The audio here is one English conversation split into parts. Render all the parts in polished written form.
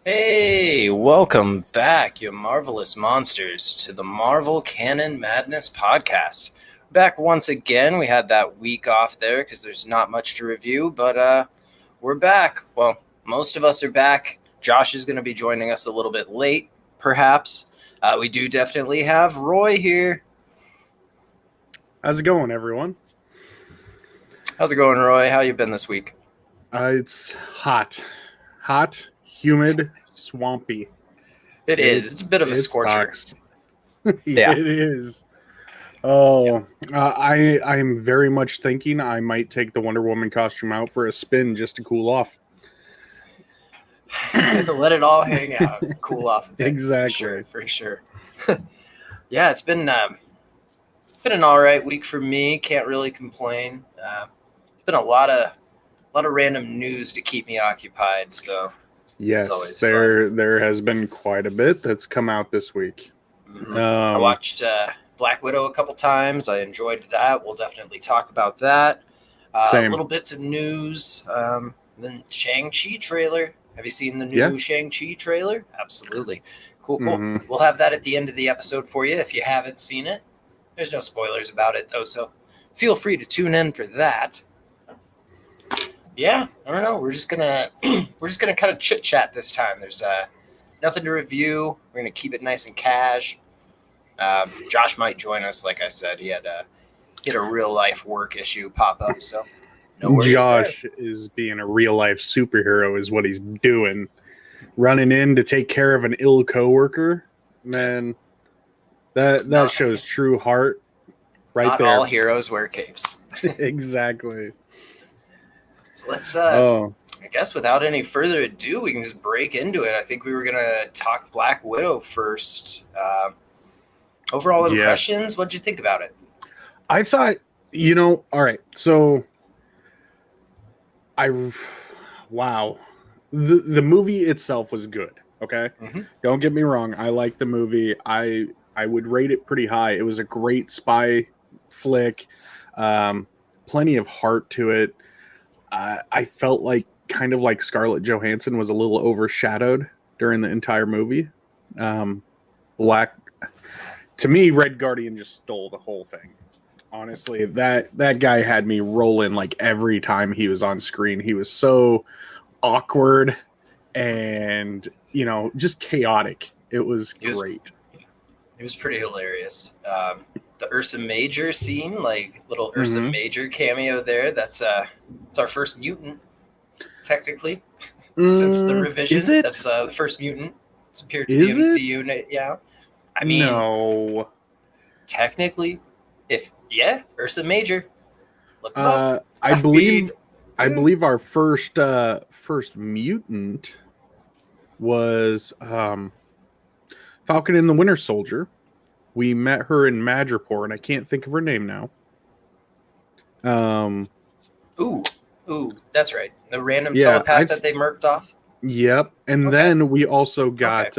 Hey, welcome back, you marvelous monsters, to the Marvel Canon Madness podcast. Back once again. We had that week off there because there's not much to review, but we're back. Well, most of us are back. Josh is going to be joining us a little bit late, perhaps. We do definitely have Roy here. How's it going, everyone? How's it going, Roy? How you been this week? It's hot, humid, swampy. It is. It's a bit of a It scorcher. sucks. Yeah. It is. Oh, I'm very much thinking I might take the Wonder Woman costume out for a spin just to cool off. Let it all hang out, cool off a bit. Exactly. For sure. Yeah, it's been an all right week for me. Can't really complain. It's been a lot of random news to keep me occupied. So Yes, there has been quite a bit that's come out this week. mm-hmm. I watched Black Widow a couple times. I enjoyed that. We'll definitely talk about that. Little bits of news. Then Shang Chi trailer. Have you seen the new Shang Chi trailer? Absolutely. Cool. Mm-hmm. We'll have that at the end of the episode for you if you haven't seen it. There's no spoilers about it, though, so feel free to tune in for that. Yeah, I don't know. We're just gonna kind of chit chat this time. There's nothing to review. We're gonna keep it nice and cash. Josh might join us. Like I said, he had a real life work issue pop up, so no worries. Josh is being a real life superhero, is what he's doing. Running in to take care of an ill coworker, man. That shows true heart, right not there. Not all heroes wear capes. Exactly. So let's. I guess without any further ado, we can just break into it. I think we were gonna talk Black Widow first. Overall impressions. Yes. What'd you think about it? I thought, all right. So, wow, the movie itself was good. Okay, Don't get me wrong. I like the movie. I would rate it pretty high. It was a great spy flick. Plenty of heart to it. I felt kind of like Scarlett Johansson was a little overshadowed during the entire movie. To me, Red Guardian just stole the whole thing. Honestly, that guy had me rolling like every time he was on screen. He was so awkward and, just chaotic. It was great. It was pretty hilarious. The Ursa Major scene, like little Ursa Major cameo there. That's it's our first mutant, technically, since the revision. Is it? That's the first mutant. It's appeared to the MCU. Yeah, I mean, no. Technically, Ursa Major. Look up. I believe our first mutant was Falcon and the Winter Soldier. We met her in Madripoor, and I can't think of her name now. Ooh, that's right. The random telepath that they murked off. Yep, and then we also got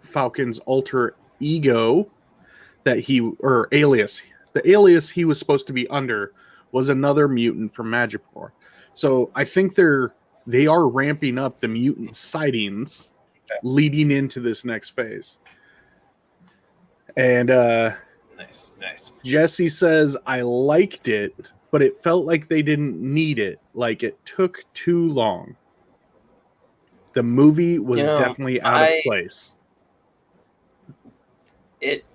Falcon's alter ego alias. The alias he was supposed to be under was another mutant from Madripoor. So I think they are ramping up the mutant sightings leading into this next phase. And nice. Jesse says, I liked it, but it felt like they didn't need it. Like it took too long. The movie was definitely out of place. It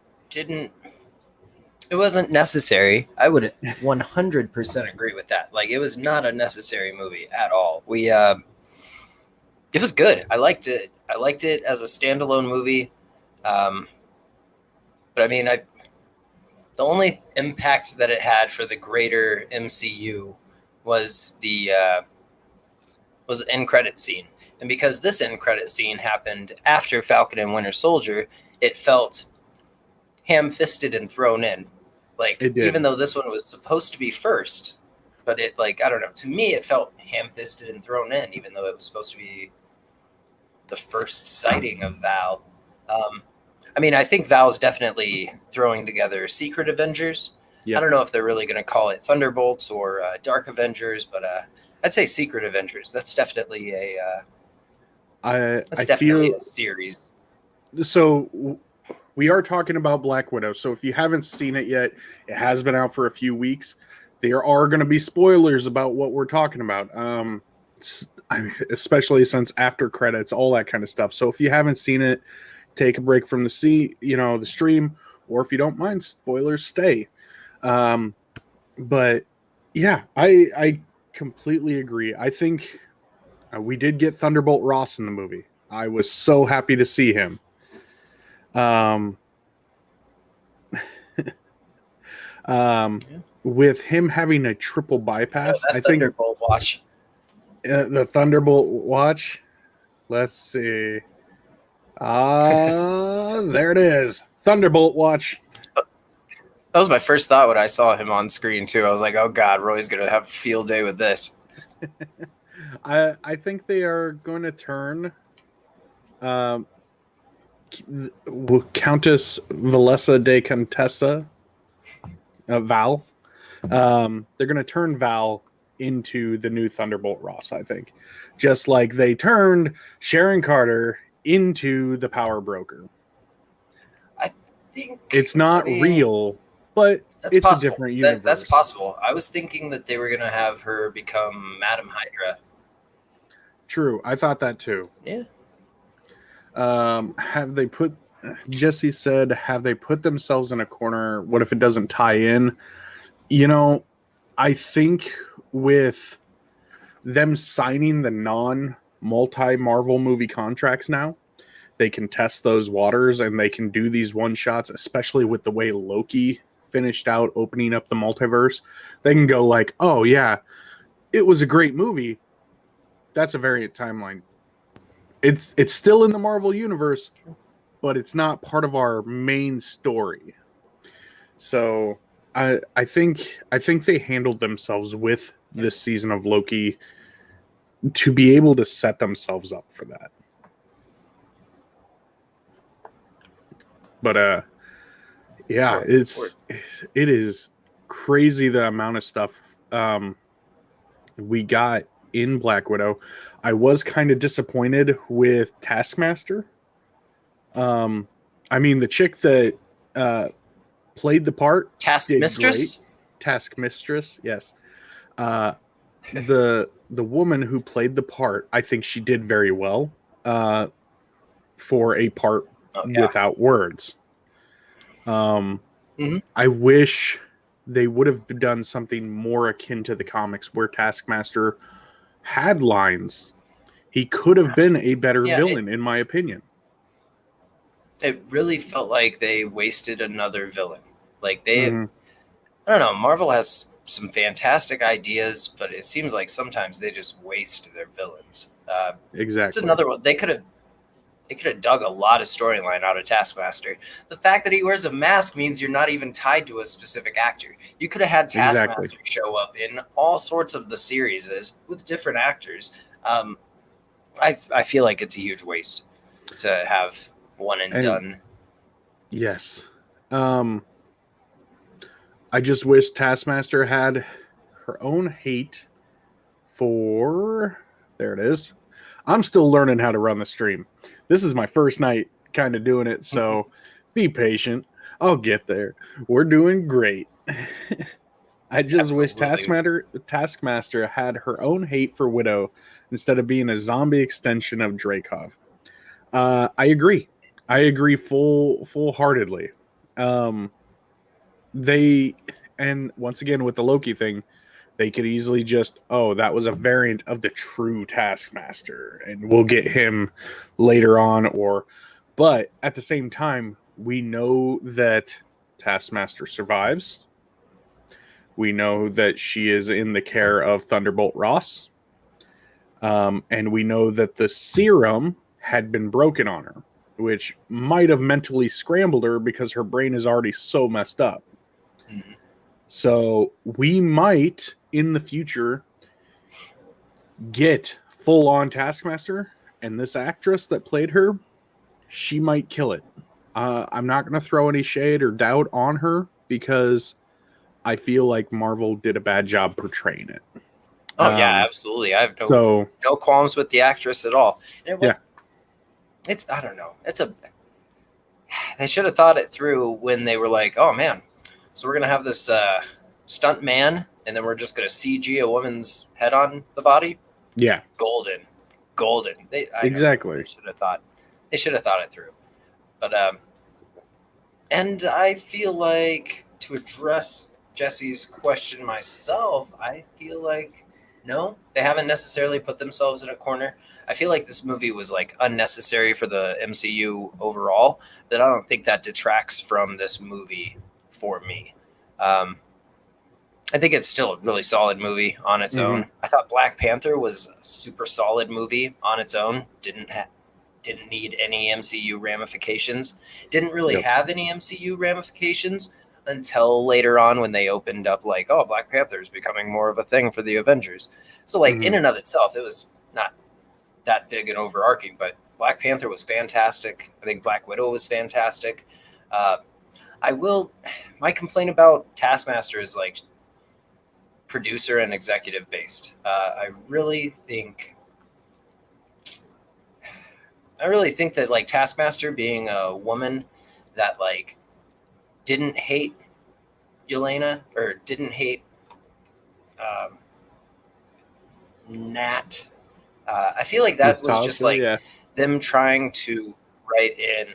wasn't necessary. I would 100% agree with that. Like, it was not a necessary movie at all. It was good. I liked it. I liked it as a standalone movie. But I mean, the only impact that it had for the greater MCU was the end credit scene. And because this end credit scene happened after Falcon and Winter Soldier, it felt ham-fisted and thrown in. Like, even though this one was supposed to be first, but it, I don't know, to me it felt ham-fisted and thrown in, even though it was supposed to be the first sighting of Val. I mean, I think Val's definitely throwing together Secret Avengers. Yep. I don't know if they're really going to call it Thunderbolts or Dark Avengers, but I'd say Secret Avengers. That's definitely I a feel series. so. We are talking about Black Widow, so if you haven't seen it yet, it has been out for a few weeks. There are going to be spoilers about what we're talking about, especially since after credits, all that kind of stuff. So if you haven't seen it, take a break from the stream, or if you don't mind spoilers, stay. But yeah, I completely agree. I think we did get Thunderbolt Ross in the movie. I was so happy to see him. With him having a triple bypass, I think Thunderbolt watch. The Thunderbolt watch. Let's see. There it is. Thunderbolt watch. That was my first thought when I saw him on screen too. I was like, "Oh God, Roy's gonna have a field day with this." I think they are going to turn Countess Valessa de Contessa Val. They're going to turn Val into the new Thunderbolt Ross, I think. Just like they turned Sharon Carter into the Power Broker. I think it's not real, but it's possible. A different universe. That's possible. I was thinking that they were going to have her become Madam Hydra. True. I thought that too. Yeah. Jesse said, have they put themselves in a corner? What if it doesn't tie in? You know, I think with them signing the non-multi-Marvel movie contracts now, they can test those waters and they can do these one-shots, especially with the way Loki finished out opening up the multiverse. They can go like, oh yeah, it was a great movie. That's a variant timeline. It's still in the Marvel universe, but it's not part of our main story. So I think they handled themselves with this season of Loki to be able to set themselves up for that. But yeah, it is crazy the amount of stuff we got in Black Widow. I was kind of disappointed with Taskmaster. I mean, the chick that played the part, Taskmistress, yes. The woman who played the part, I think she did very well for a part without words. I wish they would have done something more akin to the comics where Taskmaster had lines. He could have been a better villain, in my opinion. It really felt like they wasted another villain. Like I don't know, Marvel has some fantastic ideas, but it seems like sometimes they just waste their villains. Exactly. It's another one. They could have dug a lot of storyline out of Taskmaster. The fact that he wears a mask means you're not even tied to a specific actor. You could have had Taskmaster show up in all sorts of the series with different actors. I feel like it's a huge waste to have one and done. Yes. I just wish Taskmaster had her own hate for... There it is. I'm still learning how to run the stream. This is my first night kind of doing it, so be patient. I'll get there. We're doing great. I just wish Taskmaster had her own hate for Widow instead of being a zombie extension of Dreykov. I agree. I agree full-heartedly. And once again with the Loki thing, they could easily just, that was a variant of the true Taskmaster, and we'll get him later on. But at the same time, we know that Taskmaster survives. We know that she is in the care of Thunderbolt Ross. And we know that the serum had been broken on her, which might have mentally scrambled her because her brain is already so messed up. Mm-hmm. So we might, in the future, get full-on Taskmaster, and this actress that played her, she might kill it. I'm not going to throw any shade or doubt on her because I feel like Marvel did a bad job portraying it. Oh yeah, absolutely. I have So no qualms with the actress at all. And it was, yeah, it's I don't know. They should have thought it through when they were like, oh man, so we're gonna have this stunt man, and then we're just gonna CG a woman's head on the body. yeah, Golden, golden. I know exactly. they should have thought it through. But and I feel like, to address Jesse's question myself, I feel like no, they haven't necessarily put themselves in a corner. I feel like this movie was like unnecessary for the MCU overall, but I don't think that detracts from this movie for me. Um, I think it's still a really solid movie on its Mhm. own. I thought Black Panther was a super solid movie on its own. Didn't need any MCU ramifications. Didn't really Yep. have any MCU ramifications until later on when they opened up like, oh, Black Panther is becoming more of a thing for the Avengers. So like in Mhm. and of itself, it was not that big and overarching, but Black Panther was fantastic. I think Black Widow was fantastic. Uh, I will. My complaint about Taskmaster is like producer and executive based. I really think that like Taskmaster being a woman that like didn't hate Elena or didn't hate um, Nat. I feel like that was just Natasha, like yeah. them trying to write in.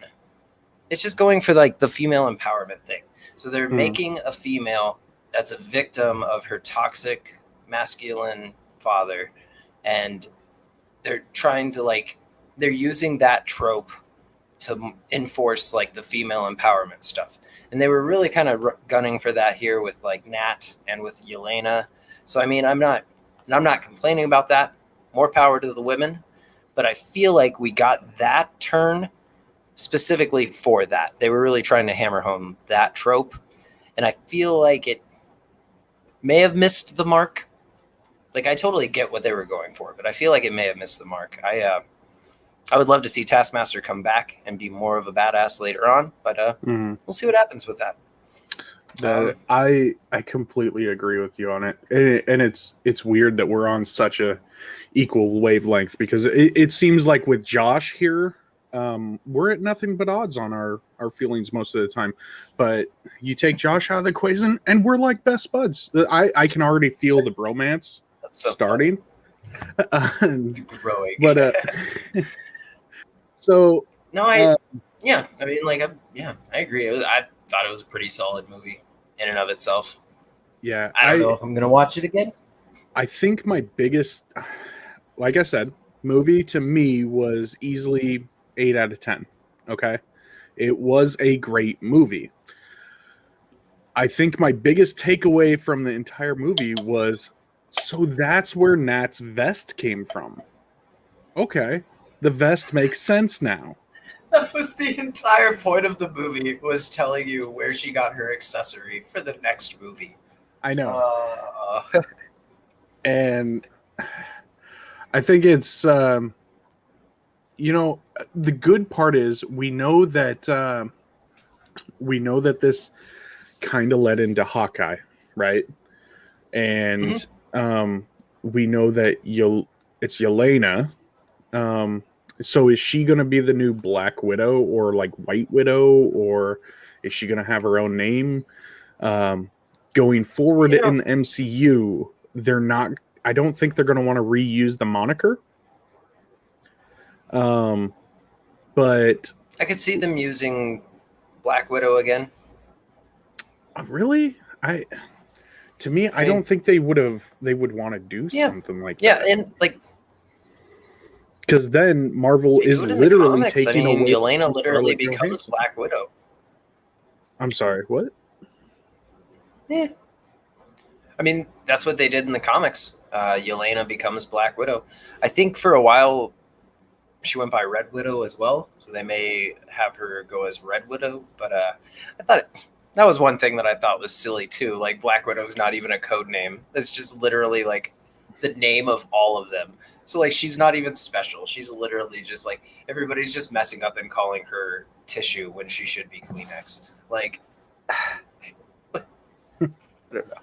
It's just going for like the female empowerment thing. So they're Mhm. making a female that's a victim of her toxic masculine father, and they're trying to like they're using that trope to enforce like the female empowerment stuff. And they were really kind of gunning for that here with like Nat and with Yelena. So I mean, I'm not complaining about that. More power to the women, but I feel like we got that turn specifically for that. They were really trying to hammer home that trope, and I feel like it may have missed the mark. Like I totally get what they were going for, but I feel like it may have missed the mark. I would love to see Taskmaster come back and be more of a badass later on, but Mhm. we'll see what happens with that. I completely agree with you on it, and it's weird that we're on such a equal wavelength because it seems like with Josh here, we're at nothing but odds on our feelings most of the time. But you take Josh out of the equation, and we're like best buds. I can already feel the bromance That's so starting. funny. It's growing. But so No, uh, I mean, like, I agree. I thought it was a pretty solid movie in and of itself. yeah, I don't know if I'm gonna watch it again. I think my biggest, like I said, movie to me was easily 8 out of 10. Okay. It was a great movie. I think my biggest takeaway from the entire movie was so that's where Nat's vest came from. Okay. The vest makes sense now. That was the entire point of the movie, was telling you where she got her accessory for the next movie. I know. Uh, And I think it's, the good part is we know that this kind of led into Hawkeye, right? And we know that it's Yelena. So is she going to be the new Black Widow or like White Widow, or is she going to have her own name? Going forward in the MCU, they're not. I don't think they're going to want to reuse the moniker. But I could see them using Black Widow again. really, I I mean, don't think they would want to do something like that. Yeah, and like because then Marvel they is do it in the literally comics. taking away Yelena literally Scarlett becomes Johansson. Black Widow. I'm sorry, what? Yeah. I mean, that's what they did in the comics. Yelena becomes Black Widow. I think for a while she went by Red Widow as well, so they may have her go as Red Widow. But I thought that was one thing that I thought was silly too. Like Black Widow's not even a code name; it's just literally like the name of all of them. So like she's not even special. She's literally just like everybody's just messing up and calling her Tissue when she should be Kleenex. Like I don't know.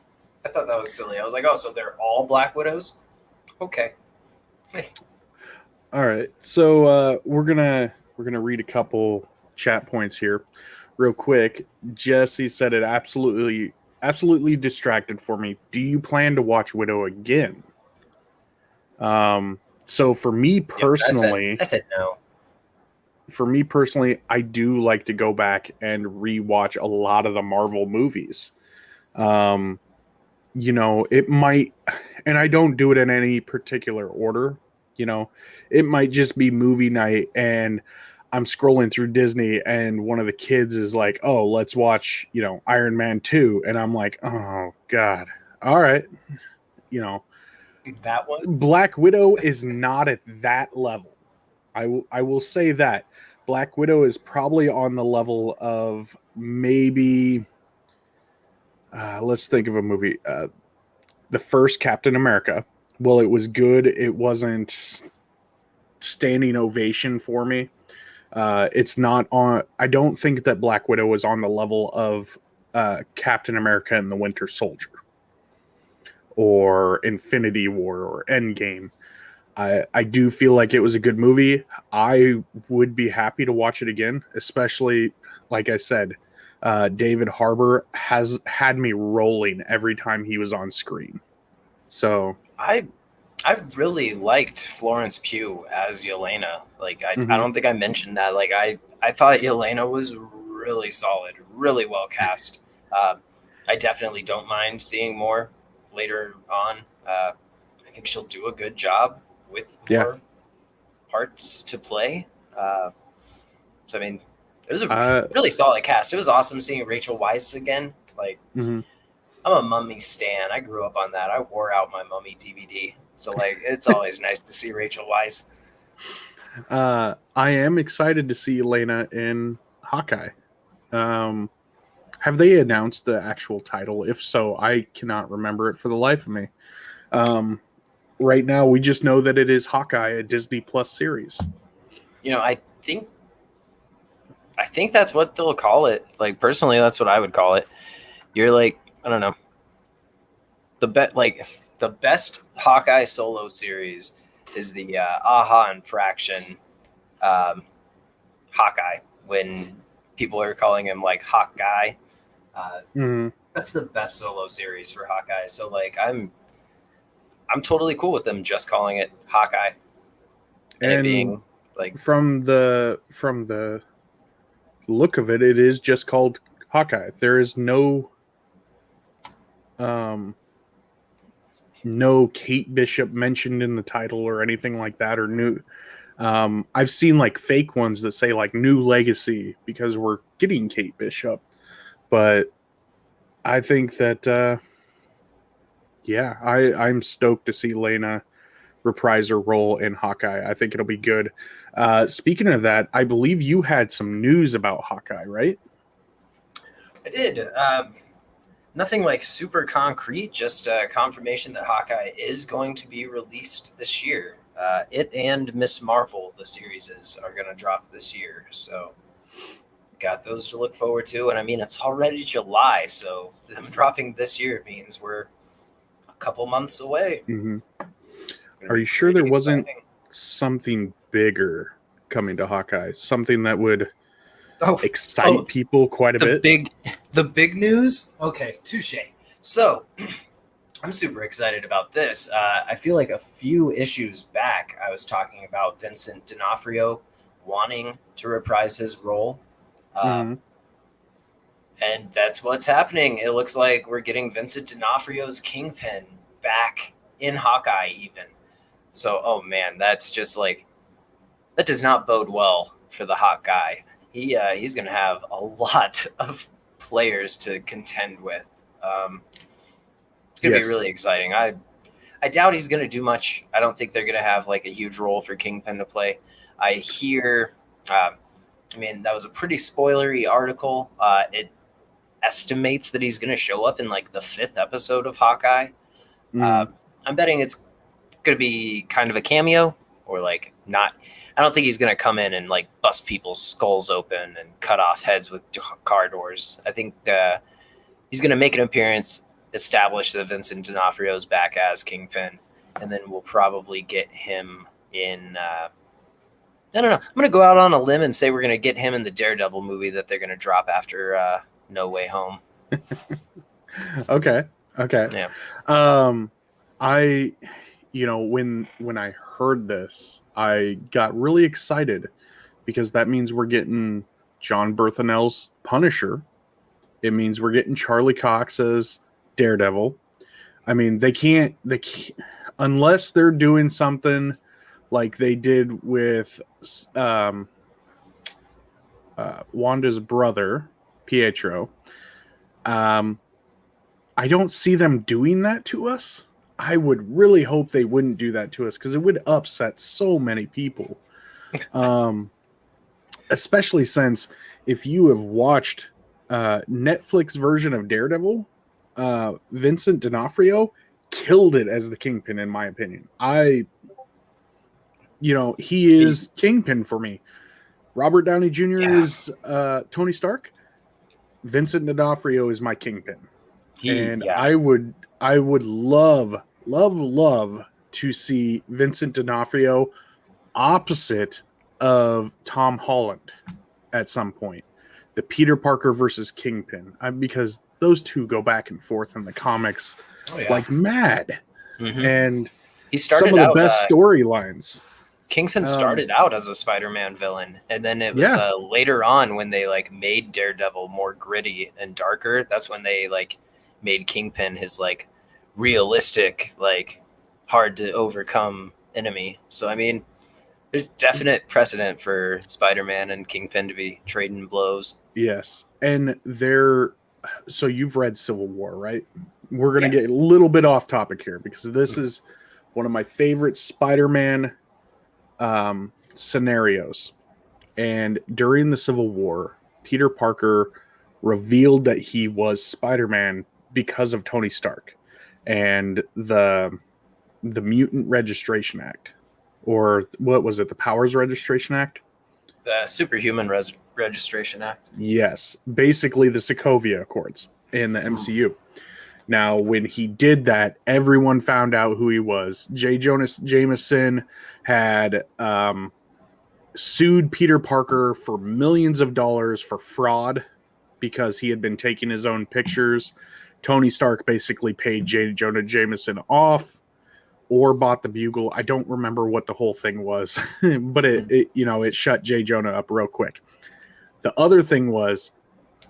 I thought that was silly. I was like, oh, so they're all Black Widows? Okay. All right, so we're gonna read a couple chat points here, real quick. Jesse said it absolutely distracted for me. Do you plan to watch Widow again? So Yep. I said no. for me personally, I do like to go back and rewatch a lot of the Marvel movies. Um, it might, and I don't do it in any particular order. It might just be movie night and I'm scrolling through Disney and one of the kids is like, "Oh, let's watch, Iron Man 2." And I'm like, "Oh god. All right." You know, That one. Black Widow is not at that level. I will say that Black Widow is probably on the level of maybe let's think of a movie. The first Captain America. Well, it was good. It wasn't standing ovation for me. It's not on. I don't think that Black Widow was on the level of Captain America and the Winter Soldier or Infinity War or Endgame. I do feel like it was a good movie. I would be happy to watch it again, especially, like I said, David Harbour has had me rolling every time he was on screen. So I I really liked Florence Pugh as Yelena. Like I mhm. don't think I mentioned that. Like I thought Yelena was really solid, really well cast. I definitely don't mind seeing more later on. I think she'll do a good job with Yeah. more parts to play. Uh, so I mean, it was a Uh, really solid cast. It was awesome seeing Rachel Weisz again. Like mhm. I'm a Mummy stan. I grew up on that. I wore out my Mummy DVD. So like it's always nice to see Rachel Weisz. I am excited to see Elena in Hawkeye. Um, have they announced the actual title? If so, I cannot remember it for the life of me. Um, right now, we just know that it is Hawkeye, a Disney Plus series. You know, I think that's what they'll call it. Like personally, that's what I would call it. You're like, I don't know, the best Hawkeye solo series is the Aha and Fraction Hawkeye when people are calling him like Hawkeye. Uh, Mhm. that's the best solo series for Hawkeye. So like I'm totally cool with them just calling it Hawkeye and it And being like from the look of it, it is just called Hawkeye. There is um no Kate Bishop mentioned in the title or anything like that, or new. I've seen like fake ones that say like new legacy because we're getting Kate Bishop, but I think that yeah, I'm stoked to see Lena reprise her role in Hawkeye. I think it'll be good. Speaking of that, I believe you had some news about Hawkeye, right? I did. Nothing like super concrete, just confirmation that Hawkeye is going to be released this year. It and Miss Marvel, the series are going to drop this year. So got those to look forward to. And I mean, it's already July, so them dropping this year means we're a couple months away. Mm-hmm. Going to Are be you sure there pretty wasn't exciting. something bigger coming to Hawkeye? Something that would Oh, excite oh, people quite a the bit? big, the big news. Okay, touche. So I'm super excited about this. I feel like a few issues back, I was talking about Vincent D'Onofrio wanting to reprise his role. Uh, Mm-hmm. and that's what's happening. It looks like we're getting Vincent D'Onofrio's Kingpin back in Hawkeye, even. So, oh man, that's just like, that does not bode well for the Hawkeye. He's going to have a lot of players to contend with. It's going to be Yes. really exciting. I doubt he's going to do much. I don't think they're going to have like a huge role for Kingpin to play. I hear, I mean, that was a pretty spoilery article. It estimates that he's going to show up in like the 5th episode of Hawkeye. Uh, Mm-hmm. I'm betting it's going to be kind of a cameo or like not. I don't think he's going to come in and like bust people's skulls open and cut off heads with car doors. I think he's going to make an appearance, establish that Vincent D'Onofrio's back as Kingpin, and then we'll probably get him in. I don't know. I'm gonna go out on a limb and say we're gonna get him in the Daredevil movie that they're gonna drop after No Way Home. Okay. Yeah. I, when I heard this, I got really excited because that means we're getting John Berthanel's Punisher. It means we're getting Charlie Cox's Daredevil. I mean, they can't unless they're doing something like they did with Wanda's brother, Pietro. I don't see them doing that to us. I would really hope they wouldn't do that to us because it would upset so many people. Especially since if you have watched Netflix version of Daredevil, Vincent D'Onofrio killed it as the Kingpin, in my opinion. He is Kingpin for me. Robert Downey Jr. is Tony Stark. Vincent D'Onofrio is my Kingpin. I would love to see Vincent D'Onofrio opposite of Tom Holland at some point. The Peter Parker versus Kingpin, because those two go back and forth in the comics like mad. Mm-hmm. And he started some of the best storylines. Kingpin started out as a Spider-Man villain, and then it was later on when they made Daredevil more gritty and darker. That's when they made Kingpin his realistic, hard to overcome enemy. So I mean, there's definite precedent for Spider-Man and Kingpin to be trading blows. Yes, and so you've read Civil War, right? We're gonna get a little bit off topic here because this is one of my favorite Spider-Man scenarios. And during the Civil War, Peter Parker revealed that he was Spider-Man because of Tony Stark and the Mutant Registration Act, or what was it? The Powers Registration Act? The Superhuman Registration Act. Yes, basically the Sokovia Accords in the MCU. Now, when he did that, everyone found out who he was. J. Jonah Jameson had sued Peter Parker for millions of dollars for fraud because he had been taking his own pictures. Tony Stark basically paid J. Jonah Jameson off or bought the Bugle. I don't remember what the whole thing was, but it shut J. Jonah up real quick. The other thing was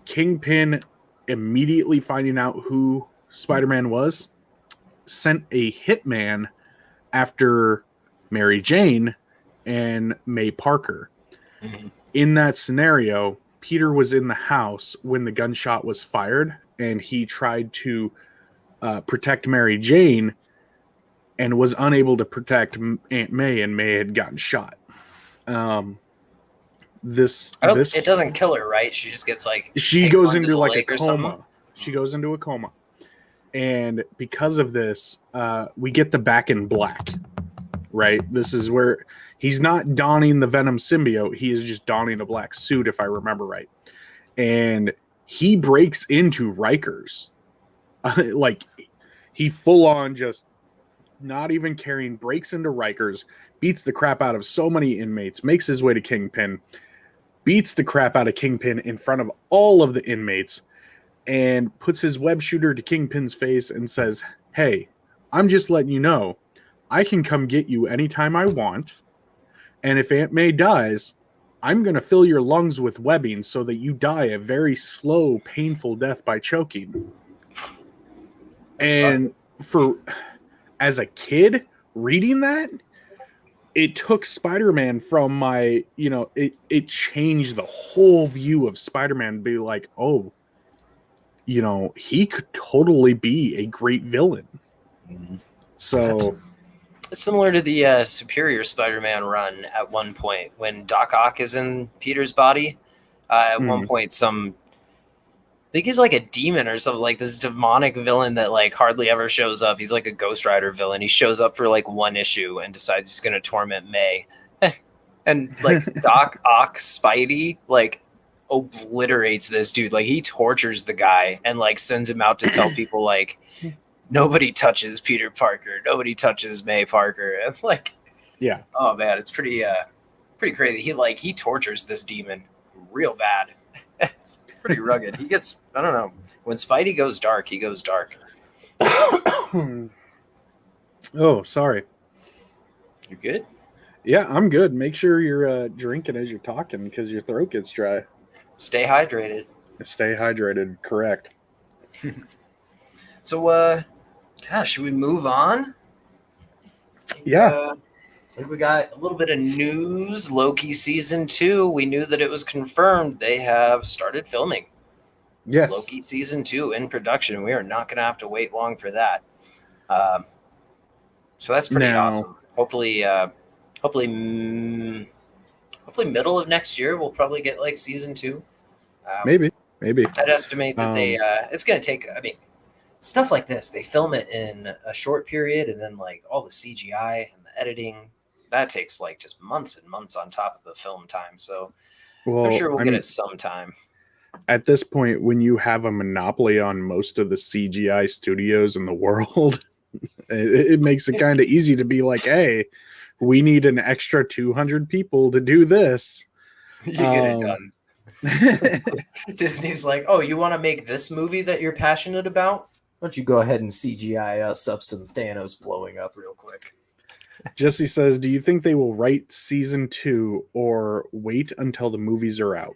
Kingpin immediately finding out who Spider-Man was, sent a hitman after Mary Jane and May Parker. Mm-hmm. In that scenario, Peter was in the house when the gunshot was fired, and he tried to protect Mary Jane and was unable to protect Aunt May, and May had gotten shot. It doesn't kill her, right? She just gets she goes into a coma. She goes into a coma. And because of this, we get the Back in Black, right? This is where he's not donning the Venom symbiote. He is just donning a black suit, if I remember right. And he breaks into Rikers. He full on just not even caring, breaks into Rikers, beats the crap out of so many inmates, makes his way to Kingpin, beats the crap out of Kingpin in front of all of the inmates, and puts his web shooter to Kingpin's face and says, "Hey, I'm just letting you know, I can come get you anytime I want. And if Aunt May dies, I'm going to fill your lungs with webbing so that you die a very slow, painful death by choking." And as a kid reading that, it took Spider-Man from my, it changed the whole view of Spider-Man to be like, oh, he could totally be a great villain. Mm-hmm. So it's similar to the Superior Spider-Man run at one point when Doc Ock is in Peter's body. At one point, I think he's like a demon or something, this demonic villain that hardly ever shows up. He's like a Ghost Rider villain. He shows up for one issue and decides he's going to torment May. And Doc Ock Spidey obliterates this dude. He tortures the guy and sends him out to tell people nobody touches Peter Parker, nobody touches May Parker. And like, Yeah. oh man, it's pretty crazy. He tortures this demon real bad. It's pretty rugged. He gets, I don't know, when Spidey goes dark, he goes dark. Oh, sorry. You good? Yeah, I'm good. Make sure you're drinking as you're talking because your throat gets dry. Stay hydrated. Stay hydrated. Correct. So, gosh, should we move on? Yeah. I think we got a little bit of news. Loki Season 2, we knew that it was confirmed. They have started filming. Yes. So Loki Season 2 in production. We are not going to have to wait long for that. So that's pretty awesome. Hopefully middle of next year, we'll probably get like Season 2. Maybe. I'd estimate that it's going to take, I mean, stuff like this, they film it in a short period, and then like all the CGI and the editing, that takes like just months and months on top of the film time. So I'm sure we'll get it sometime. At this point, when you have a monopoly on most of the CGI studios in the world, it makes it kind of easy to be like, hey, we need an extra 200 people to do this. You get it done. Disney's like, oh, you want to make this movie that you're passionate about? Why don't you go ahead and CGI us up some Thanos blowing up real quick? Jesse says, do you think they will write Season 2 or wait until the movies are out?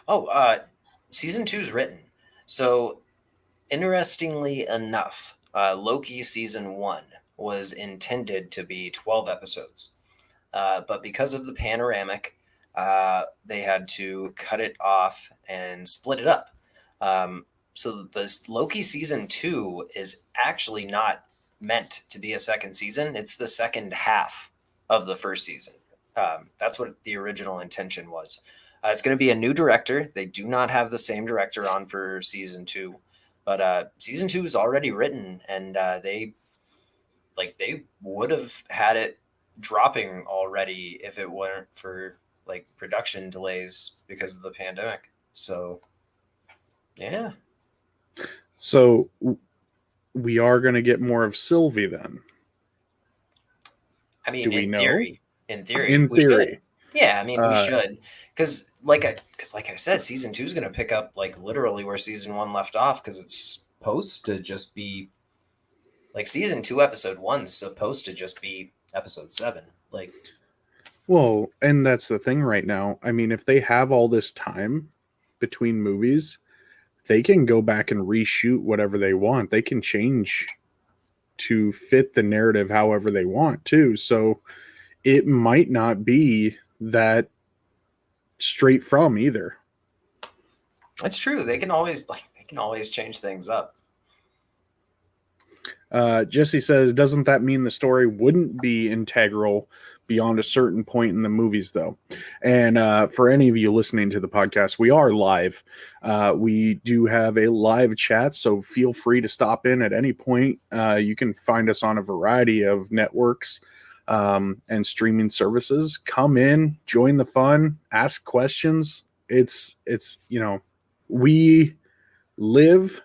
Oh, Season 2 is written. So, interestingly enough, Loki Season 1 was intended to be 12 episodes. But because of the panoramic, they had to cut it off and split it up. So this Loki Season 2 is actually not meant to be a second season. It's the second half of the first season. That's what the original intention was. It's going to be a new director. They do not have the same director on for Season 2. But Season 2 is already written, and they would have had it dropping already if it weren't for like production delays because of the pandemic. So, yeah. So we are going to get more of Sylvie then. I mean, in theory, should. Yeah, I mean, we should, because like I said, Season 2 is going to pick up like literally where Season 1 left off, because it's supposed to just be like Season 2, Episode 1 is supposed to just be Episode 7. Like, well, and that's the thing right now. I mean, if they have all this time between movies, they can go back and reshoot whatever they want. They can change to fit the narrative however they want too. So it might not be that straight from either. That's true. They can always change things up. Jesse says, doesn't that mean the story wouldn't be integral beyond a certain point in the movies, though? And for any of you listening to the podcast, we are live. We do have a live chat, so feel free to stop in at any point. You can find us on a variety of networks and streaming services. Come in, join the fun, ask questions. It's we live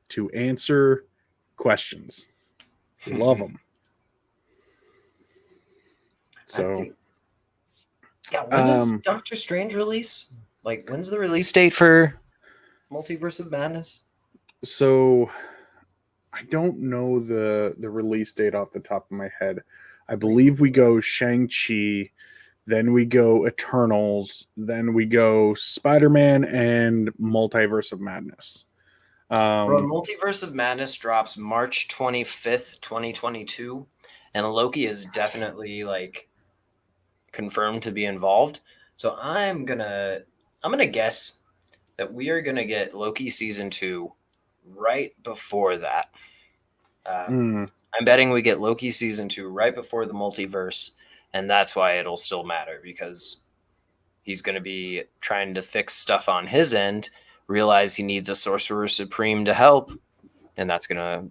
to answer questions. Love them. So when does Doctor Strange release? Like, when's the release date for Multiverse of Madness? So I don't know the release date off the top of my head. I believe we go Shang Chi, then we go Eternals, then we go Spiderman and Multiverse of Madness. Bro, Multiverse of Madness drops March 25th, 2022, and Loki is definitely like confirmed to be involved. So I'm gonna guess that we are gonna get Loki Season 2 right before that. I'm betting we get Loki Season 2 right before the multiverse, and that's why it'll still matter, because he's going to be trying to fix stuff on his end, realize he needs a Sorcerer Supreme to help, and that's going to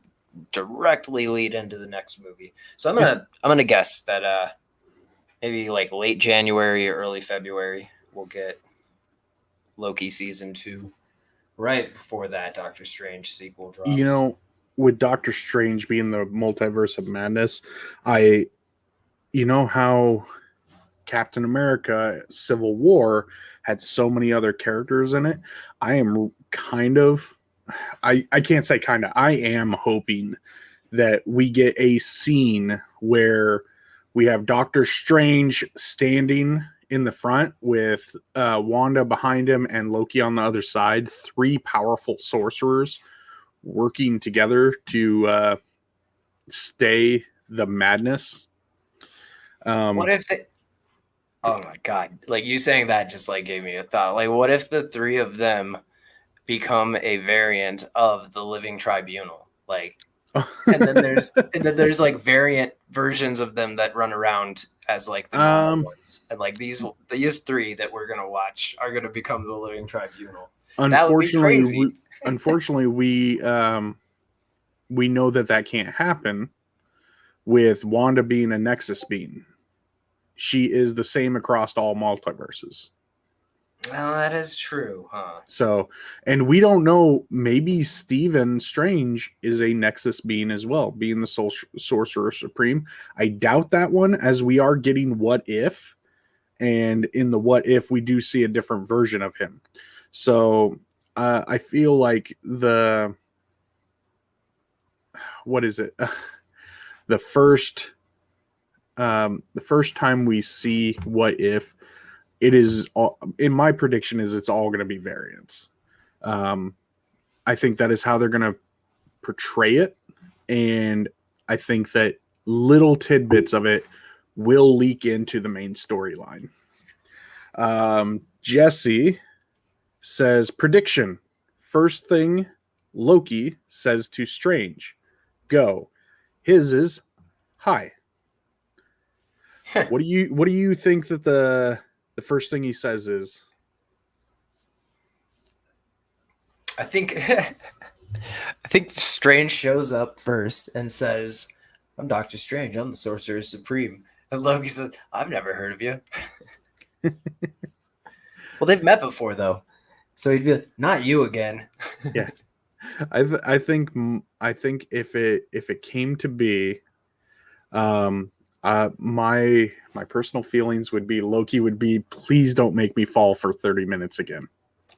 directly lead into the next movie. So I'm gonna guess that maybe like late January or early February we'll get Loki Season 2 right before that Doctor Strange sequel drops. with Doctor Strange being the multiverse of madness, you know how Captain America Civil War had so many other characters in it. I am kind of, I can't say kind of, I am hoping that we get a scene where we have Doctor Strange standing in the front with Wanda behind him and Loki on the other side, three powerful sorcerers working together to stay the madness. What if they? Oh my god! Like you saying that just like gave me a thought. Like, what if the three of them become a variant of the Living Tribunal? Like, and then there's like variant versions of them that run around as like the normal ones, and like these three that we're gonna watch are gonna become the Living Tribunal. That would be crazy. Unfortunately, we know that can't happen with Wanda being a Nexus being. She is the same across all multiverses. Well, that is true, huh? So, and we don't know, maybe Stephen Strange is a Nexus being as well, being the Sorcerer Supreme. I doubt that one, as we are getting What If, and in the What If, we do see a different version of him. So, I feel like what is it? The first time we see What If, it is all, in my prediction is it's all going to be variants. I think that is how they're going to portray it, and I think that little tidbits of it will leak into the main storyline. Jesse says, prediction: first thing Loki says to Strange, go. His is hi. What do you think that the first thing he says is? I think Strange shows up first and says, "I'm Doctor Strange. I'm the Sorcerer Supreme." And Loki says, "I've never heard of you." Well, they've met before though, so he'd be like, "Not you again." Yeah, I think if it came to be, my personal feelings would be Loki would be, please don't make me fall for 30 minutes again.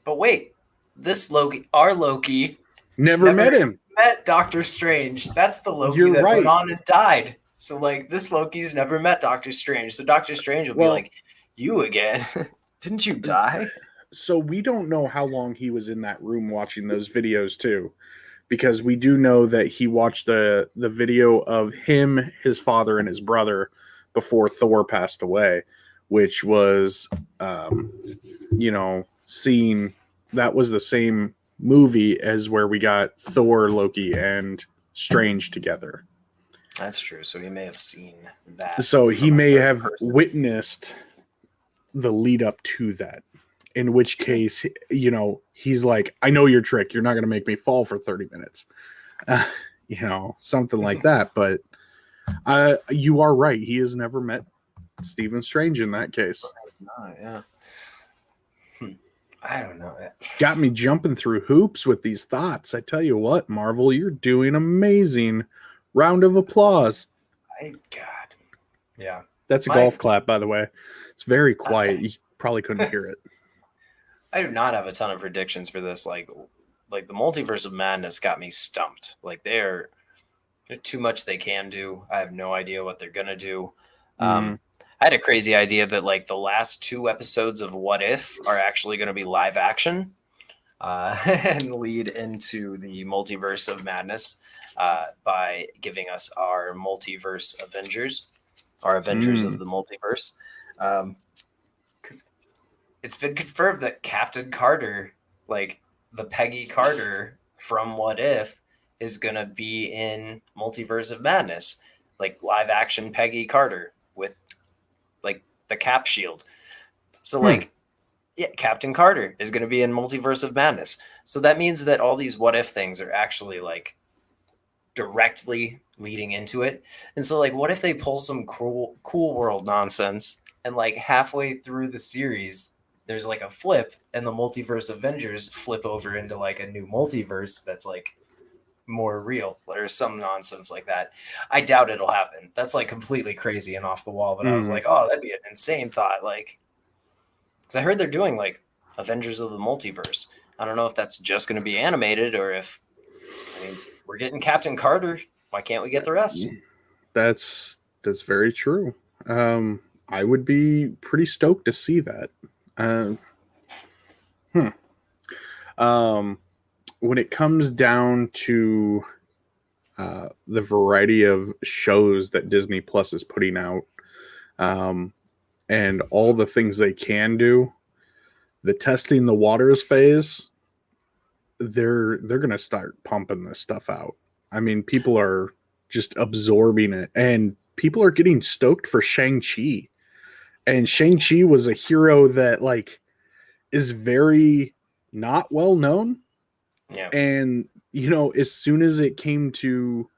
But wait, this Loki, our Loki, never met him. Met Doctor Strange. That's the Loki You're that right. went on and died. So like this Loki's never met Doctor Strange. So Doctor Strange will be like, "You again? Didn't you die?" So we don't know how long he was in that room watching those videos too, because we do know that he watched the video of him, his father, and his brother before Thor passed away, which was, seeing that was the same movie as where we got Thor, Loki, and Strange together. That's true. So he may have seen that. So he may have witnessed the lead up to that. In which case, he's like, I know your trick. You're not going to make me fall for 30 minutes. Something like that. But you are right. He has never met Stephen Strange in that case. Yeah. I don't know. Got me jumping through hoops with these thoughts. I tell you what, Marvel, you're doing amazing. Round of applause. God. Yeah. That's a golf clap, by the way. It's very quiet. You probably couldn't hear it. I do not have a ton of predictions for this. Like the Multiverse of Madness got me stumped. Like there's too much they can do. I have no idea what they're gonna do. I had a crazy idea that like the last 2 episodes of What If are actually going to be live action and lead into the Multiverse of Madness by giving us our multiverse Avengers, our Avengers of the multiverse. Because it's been confirmed that Captain Carter, like the Peggy Carter from What If, is going to be in Multiverse of Madness, like live action Peggy Carter with like the Cap shield. So like, yeah, Captain Carter is going to be in Multiverse of Madness. So that means that all these What If things are actually like directly leading into it. And so like, what if they pull some cool world nonsense and like halfway through the series, there's like a flip and the Multiverse Avengers flip over into like a new multiverse that's like more real or some nonsense like that. I doubt it'll happen. That's like completely crazy and off the wall. But I was like, oh, that'd be an insane thought. Like, because I heard they're doing like Avengers of the Multiverse. I don't know if that's just going to be animated or if, I mean, we're getting Captain Carter. Why can't we get the rest? That's very true. I would be pretty stoked to see that. When it comes down to the variety of shows that Disney Plus is putting out, and all the things they can do, the testing the waters phase, they're going to start pumping this stuff out. I mean, people are just absorbing it, and people are getting stoked for Shang Chi. And Shang Chi was a hero that like is very not well known. Yeah. And as soon as it came to,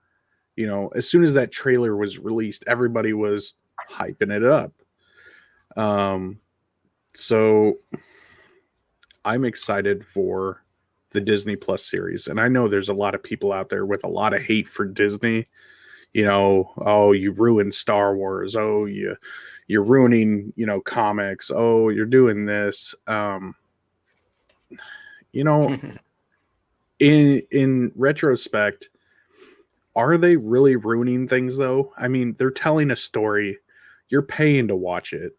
as soon as that trailer was released, everybody was hyping it up. So I'm excited for the Disney Plus series. And I know there's a lot of people out there with a lot of hate for Disney. Oh, you ruined Star Wars. Oh, you're ruining, comics. Oh, you're doing this. In retrospect, are they really ruining things though? I mean, they're telling a story. You're paying to watch it.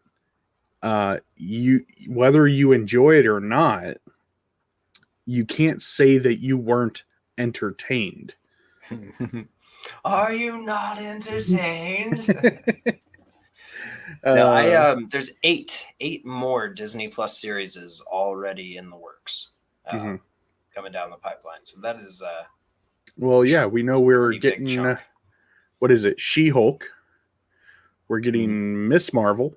Whether you enjoy it or not, you can't say that you weren't entertained. Are you not entertained? No, there's eight more Disney Plus series is already in the works, coming down the pipeline. So that is well, yeah, we know we're getting what is it? She-Hulk. We're getting Miss Marvel.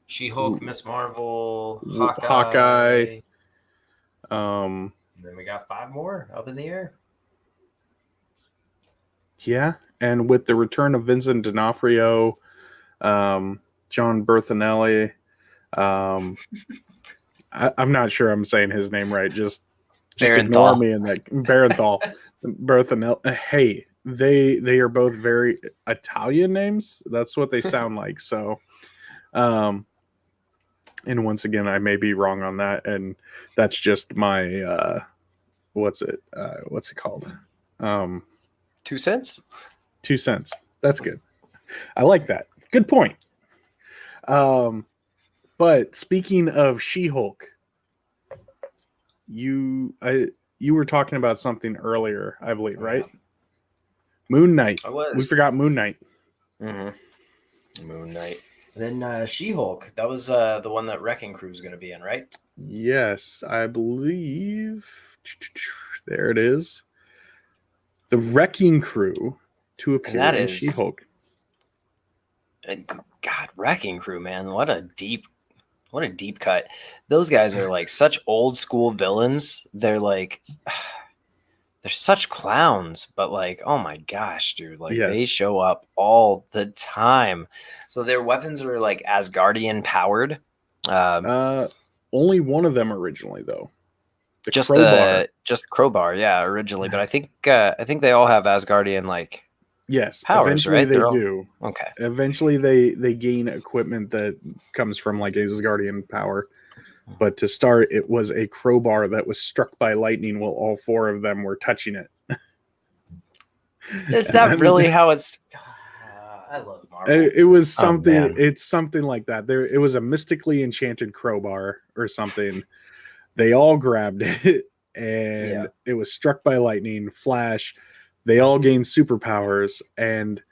She-Hulk, Miss Marvel, Hawkeye. Then we got 5 more up in the air. Yeah, and with the return of Vincent D'Onofrio, John Berthinelli, I'm not sure I'm saying his name right. Just ignore me in that. Barenthal, Berthinelli. Hey, they are both very Italian names. That's what they sound like. So, and once again, I may be wrong on that, and that's just my what's it called? 2 cents? 2 cents. That's good. I like that. Good point. But speaking of She-Hulk, you were talking about something earlier, I believe, right? Moon Knight. I was. We forgot Moon Knight. Mm-hmm. Moon Knight. And then She-Hulk. That was the one that Wrecking Crew is going to be in, right? Yes, I believe. There it is. The Wrecking Crew to appear in She-Hulk. God, Wrecking Crew, man, what a deep cut. Those guys are like such old school villains. They're like, they're such clowns, but like, oh my gosh, dude, like they show up all the time. So their weapons are like Asgardian powered. Only one of them originally, though. Just the crowbar, yeah, originally. But I think they all have Asgardian like powers, eventually right? They do. Okay. Eventually they gain equipment that comes from like Asgardian power. But to start, it was a crowbar that was struck by lightning while all 4 of them were touching it. Is that really how it's? I love Marvel. It was something. It's something like that. It was a mystically enchanted crowbar or something. They all grabbed it, and it was struck by lightning. Flash. They all gained superpowers. And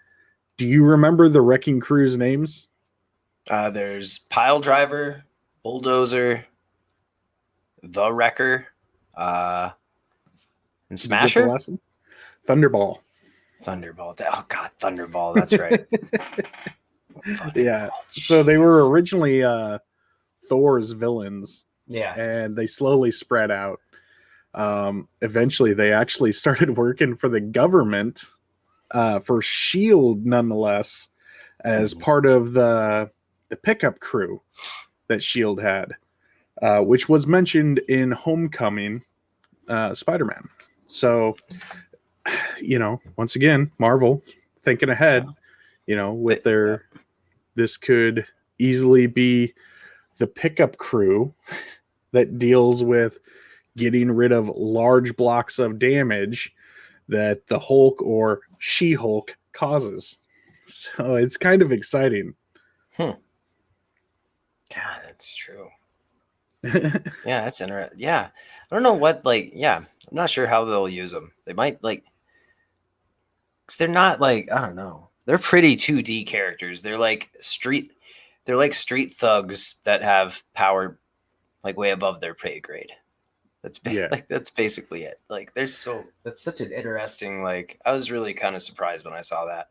do you remember the Wrecking Crew's names? There's Pile Driver, Bulldozer, The Wrecker, and Smasher. Thunderball. Oh God, Thunderball. That's right. Yeah. So they were originally Thor's villains. Yeah. And they slowly spread out. Eventually, they actually started working for the government, for S.H.I.E.L.D. nonetheless, as part of the pickup crew that S.H.I.E.L.D. had, which was mentioned in Homecoming. Spider-Man. So, once again, Marvel thinking ahead, with this could easily be the pickup crew that deals with getting rid of large blocks of damage that the Hulk or She-Hulk causes. So it's kind of exciting. God, that's true. Yeah, that's interesting. Yeah, I don't know what, I'm not sure how they'll use them. They might, because they're not, I don't know. They're pretty 2D characters. They're like street thugs that have power, way above their pay grade. That's that's basically it. That's such an interesting, I was really kind of surprised when I saw that.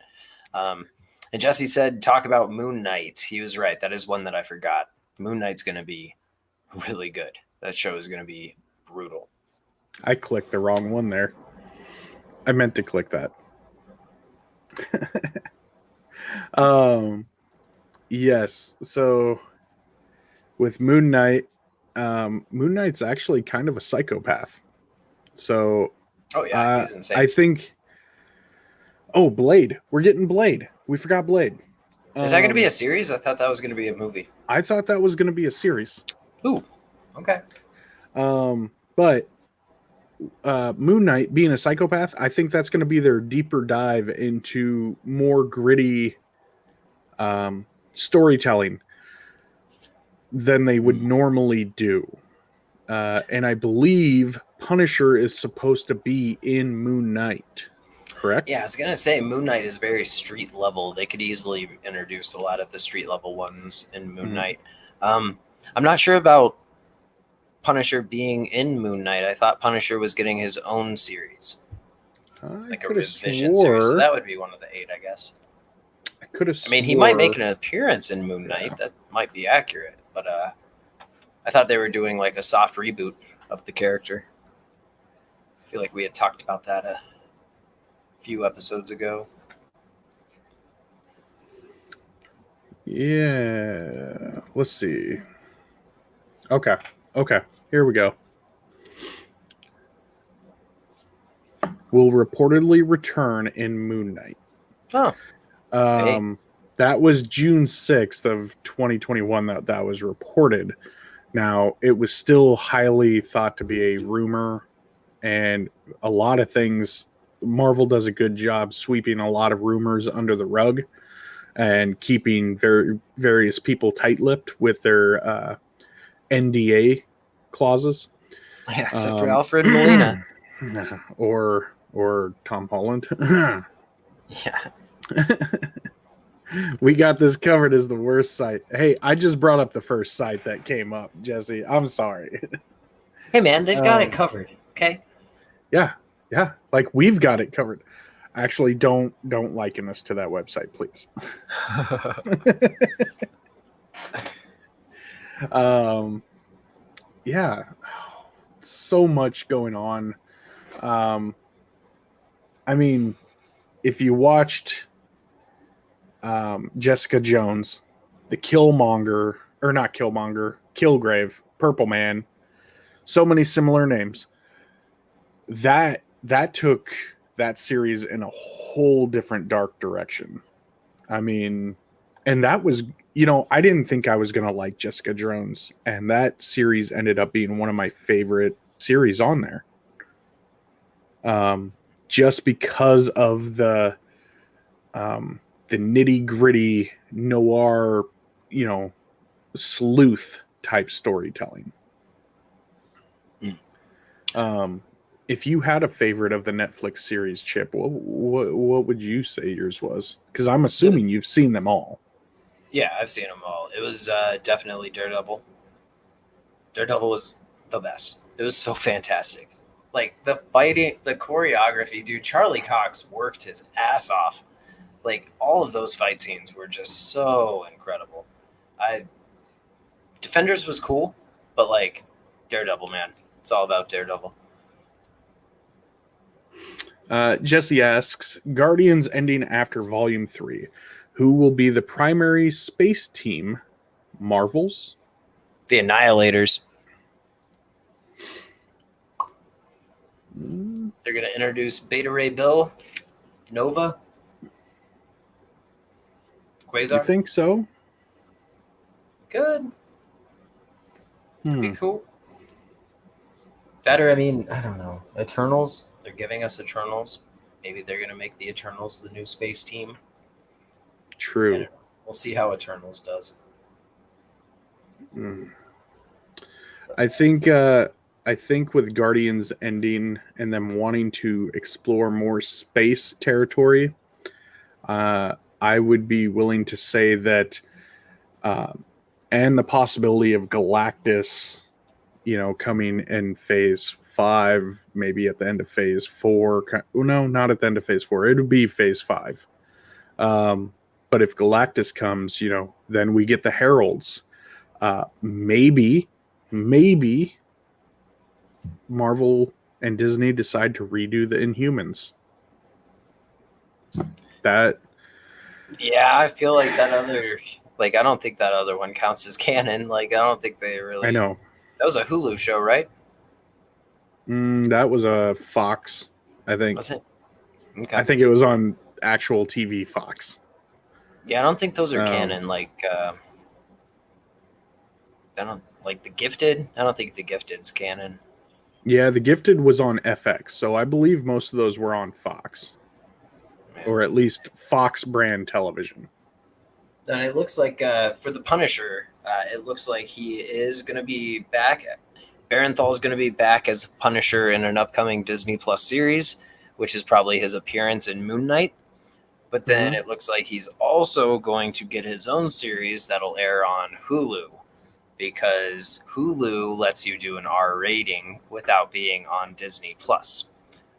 And Jesse said, talk about Moon Knight. He was right. That is one that I forgot. Moon Knight's going to be really good. That show is going to be brutal. I clicked the wrong one there. I meant to click that. Yes. So with Moon Knight, Moon Knight's actually kind of a psychopath. So, he's insane. I think. Oh, Blade! We're getting Blade. We forgot Blade. Is that going to be a series? I thought that was going to be a movie. I thought that was going to be a series. Ooh, okay. But Moon Knight being a psychopath, I think that's going to be their deeper dive into more gritty storytelling than they would normally do. And I believe Punisher is supposed to be in Moon Knight, correct? Yeah, I was going to say Moon Knight is very street level. They could easily introduce a lot of the street level ones in Moon Knight. I'm not sure about Punisher being in Moon Knight. I thought Punisher was getting his own series. Like a revision series. So that would be one of the 8, I guess. I could have. I mean, he might make an appearance in Moon Knight. Yeah. That might be accurate. But I thought they were doing a soft reboot of the character. I feel like we had talked about that a few episodes ago. Yeah. Let's see. Okay. Here we go. Will reportedly return in Moon Knight. Oh. That was June 6th of 2021 that was reported. Now, it was still highly thought to be a rumor, and a lot of things, Marvel does a good job sweeping a lot of rumors under the rug and keeping various people tight-lipped with their NDA clauses. Yeah, except for Alfred Molina. Or Tom Holland. Yeah. We got this covered as the worst site. Hey, I just brought up the first site that came up, Jesse. I'm sorry. Hey, man, they've got it covered. Okay. Yeah. We've got it covered. Actually, don't liken us to that website, please. Yeah. So much going on. I mean, if you watched Jessica Jones, the Killgrave, Purple Man, so many similar names. That took that series in a whole different dark direction. I mean, and that was, I didn't think I was going to like Jessica Jones, and that series ended up being one of my favorite series on there. Just because of the nitty gritty noir, sleuth type storytelling. If you had a favorite of the Netflix series, Chip, what would you say yours was? Because I'm assuming you've seen them all. Yeah, I've seen them all. It was definitely Daredevil. Daredevil was the best. It was so fantastic. The fighting, the choreography, dude, Charlie Cox worked his ass off. All of those fight scenes were just so incredible. Defenders was cool, but Daredevil, man. It's all about Daredevil. Jesse asks, Guardians ending after Volume 3. Who will be the primary space team? Marvels? The Annihilators. They're going to introduce Beta Ray Bill, Nova, Quasar. You think so? Good. Could be cool. Better, I mean, I don't know. Eternals. They're giving us Eternals. Maybe they're going to make the Eternals the new space team. True. We'll see how Eternals does. I think with Guardians ending and them wanting to explore more space territory, I would be willing to say that, and the possibility of Galactus, coming in phase 5, maybe at the end of phase 4. No, not at the end of phase 4. It would be phase 5. But if Galactus comes, then we get the Heralds. Maybe Marvel and Disney decide to redo the Inhumans. Yeah, I feel like that other, I don't think that other one counts as canon. I don't think they really. I know. That was a Hulu show, right? That was a Fox, I think. Was it? Okay. I think it was on actual TV Fox. Yeah, I don't think those are canon. I don't The Gifted. I don't think The Gifted's canon. Yeah, The Gifted was on FX, so I believe most of those were on Fox, or at least Fox brand television. And it looks like for the Punisher, it looks like he is going to be back. Barenthal is going to be back as Punisher in an upcoming Disney Plus series, which is probably his appearance in Moon Knight. But then it looks like he's also going to get his own series that'll air on Hulu, because Hulu lets you do an R rating without being on Disney Plus.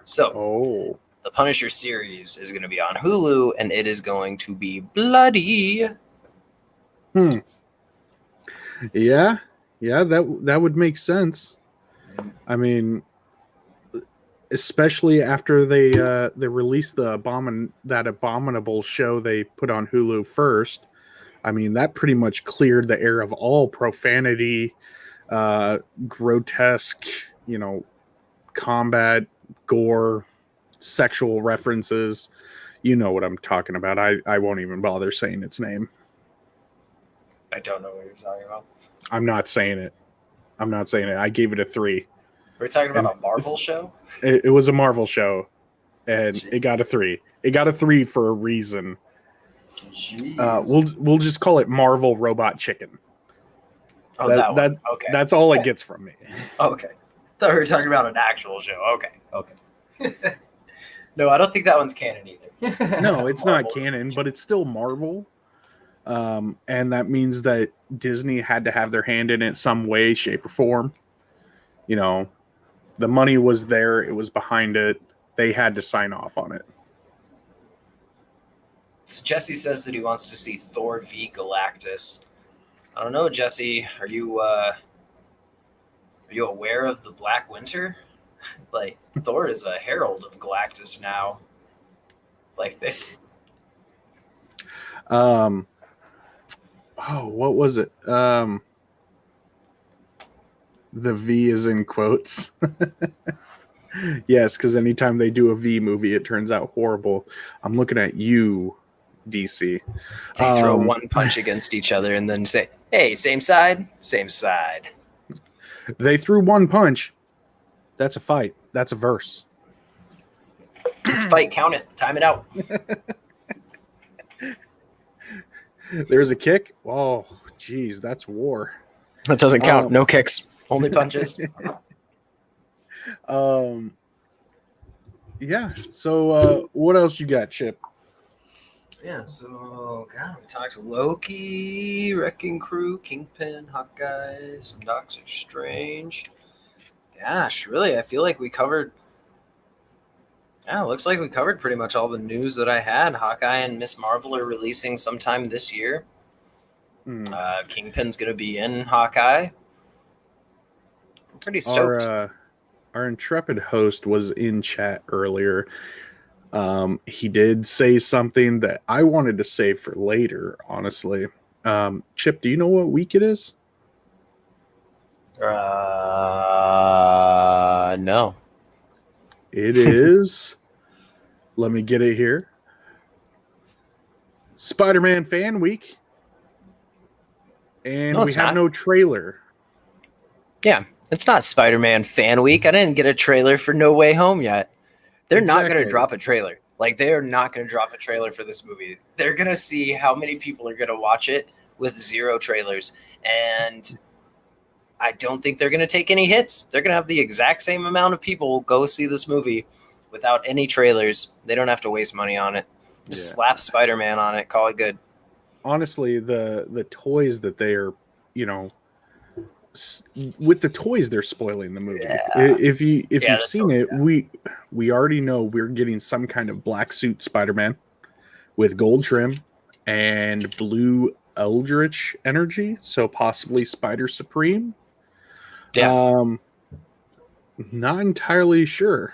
So the Punisher series is going to be on Hulu, and it is going to be bloody. Yeah, that would make sense. I mean, especially after they released that abominable show they put on Hulu first. I mean, that pretty much cleared the air of all profanity, grotesque, combat, gore, sexual references. You know what I'm talking about. I won't even bother saying its name. I don't know what you're talking about. I'm not saying it. I gave it a 3. We're talking about a Marvel show? It was a Marvel show, and It got a 3. It got a 3 for a reason. We'll just call it Marvel Robot Chicken. Oh, that okay. That's all it gets from me. Okay. Thought we were talking about an actual show. Okay. No, I don't think that one's canon either. No, it's not canon, but it's still Marvel. And that means that Disney had to have their hand in it some way, shape, or form. The money was there. It was behind it. They had to sign off on it. So Jesse says that he wants to see Thor V Galactus. I don't know, Jesse. Are you aware of the Black Winter? Thor is a herald of Galactus now. What was it? The V is in quotes. Yes, because anytime they do a V movie, it turns out horrible. I'm looking at you, DC. They throw one punch against each other and then say, hey, same side, same side. They threw one punch. That's a fight. That's a verse. It's fight. Count it. Time it out. There's a kick. Oh, geez, that's war. That doesn't count. No kicks. Only punches. Yeah. So, what else you got, Chip? Yeah. So, God, we talked Loki, Wrecking Crew, Kingpin, Hawkeye, some Doctor Strange. Gosh, really, I feel like we covered. Yeah, it looks like we covered pretty much all the news that I had. Hawkeye and Miss Marvel are releasing sometime this year. Kingpin's going to be in Hawkeye. I'm pretty stoked. Our intrepid host was in chat earlier. He did say something that I wanted to save for later, honestly. Chip, do you know what week it is? No. It is. Let me get it here. Spider-Man Fan Week. And we have no trailer. Yeah, it's not Spider-Man Fan Week. I didn't get a trailer for No Way Home yet. They're not going to drop a trailer. Like, they are not going to drop a trailer for this movie. They're going to see how many people are going to watch it with 0 trailers. And I don't think they're going to take any hits. They're going to have the exact same amount of people go see this movie without any trailers. They don't have to waste money on it. Just slap Spider-Man on it. Call it good. Honestly, the toys that they are, with the toys, they're spoiling the movie. Yeah. If you've seen it, we already know we're getting some kind of black suit Spider-Man with gold trim and blue Eldritch energy, so possibly Spider Supreme. Yeah. Not entirely sure.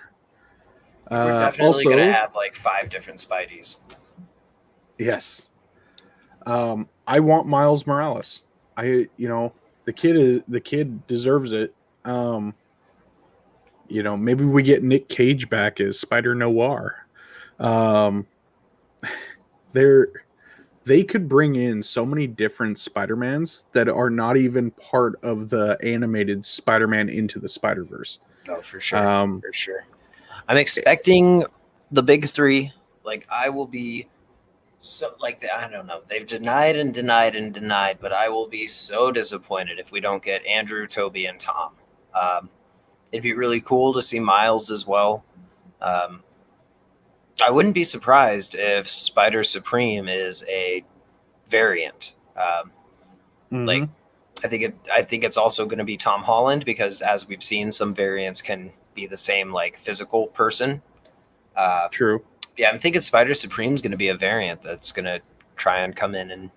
We're definitely going to have like 5 different Spideys. Yes. I want Miles Morales. The kid deserves it. Maybe we get Nick Cage back as Spider Noir. They could bring in so many different Spider-Mans that are not even part of the animated Spider-Man Into the Spider-Verse. Oh, for sure. For sure. I'm expecting the big 3. Like, I will be so, like, I don't know. They've denied and denied and denied, but I will be so disappointed if we don't get Andrew, Toby, and Tom. It'd be really cool to see Miles as well. I wouldn't be surprised if Spider Supreme is a variant. Like, I think it's also going to be Tom Holland, because as we've seen, some variants can be the same, like, physical person. True. Yeah, I'm thinking Spider Supreme is going to be a variant that's going to try and come in and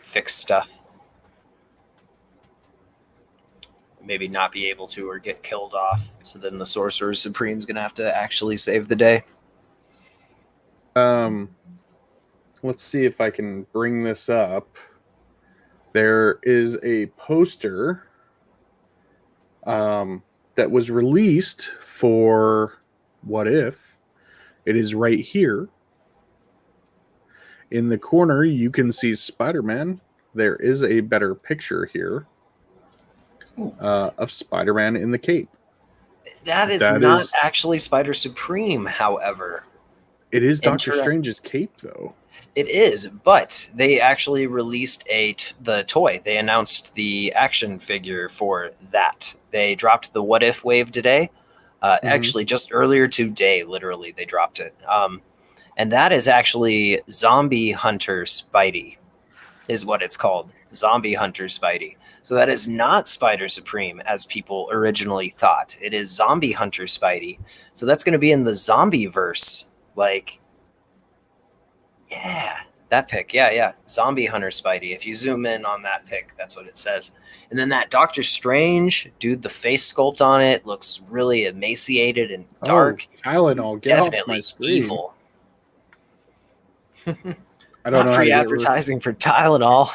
fix stuff. Maybe not be able to, or get killed off. So then the Sorcerer Supreme is going to have to actually save the day. Let's see if I can bring this up. There is a poster that was released for What If. It is right here. In the corner, you can see Spider-Man. There is a better picture here of Spider-Man in the cape. That is not actually Spider Supreme, however. It is Doctor Strange's cape, though. It is, but they actually released the toy. They announced the action figure for that. They dropped the What If wave today. Actually, just earlier today, literally, they dropped it. And that is actually Zombie Hunter Spidey, is what it's called. Zombie Hunter Spidey. So that is not Spider Supreme, as people originally thought. It is Zombie Hunter Spidey. So that's going to be in the Zombie-verse. Like, yeah, that pic. Yeah. Zombie Hunter Spidey. If you zoom in on that pic, that's what it says. And then that Doctor Strange, dude, the face sculpt on it looks really emaciated and dark. Tylenol, get off my screen. Evil. I don't know. Free advertising for Tylenol.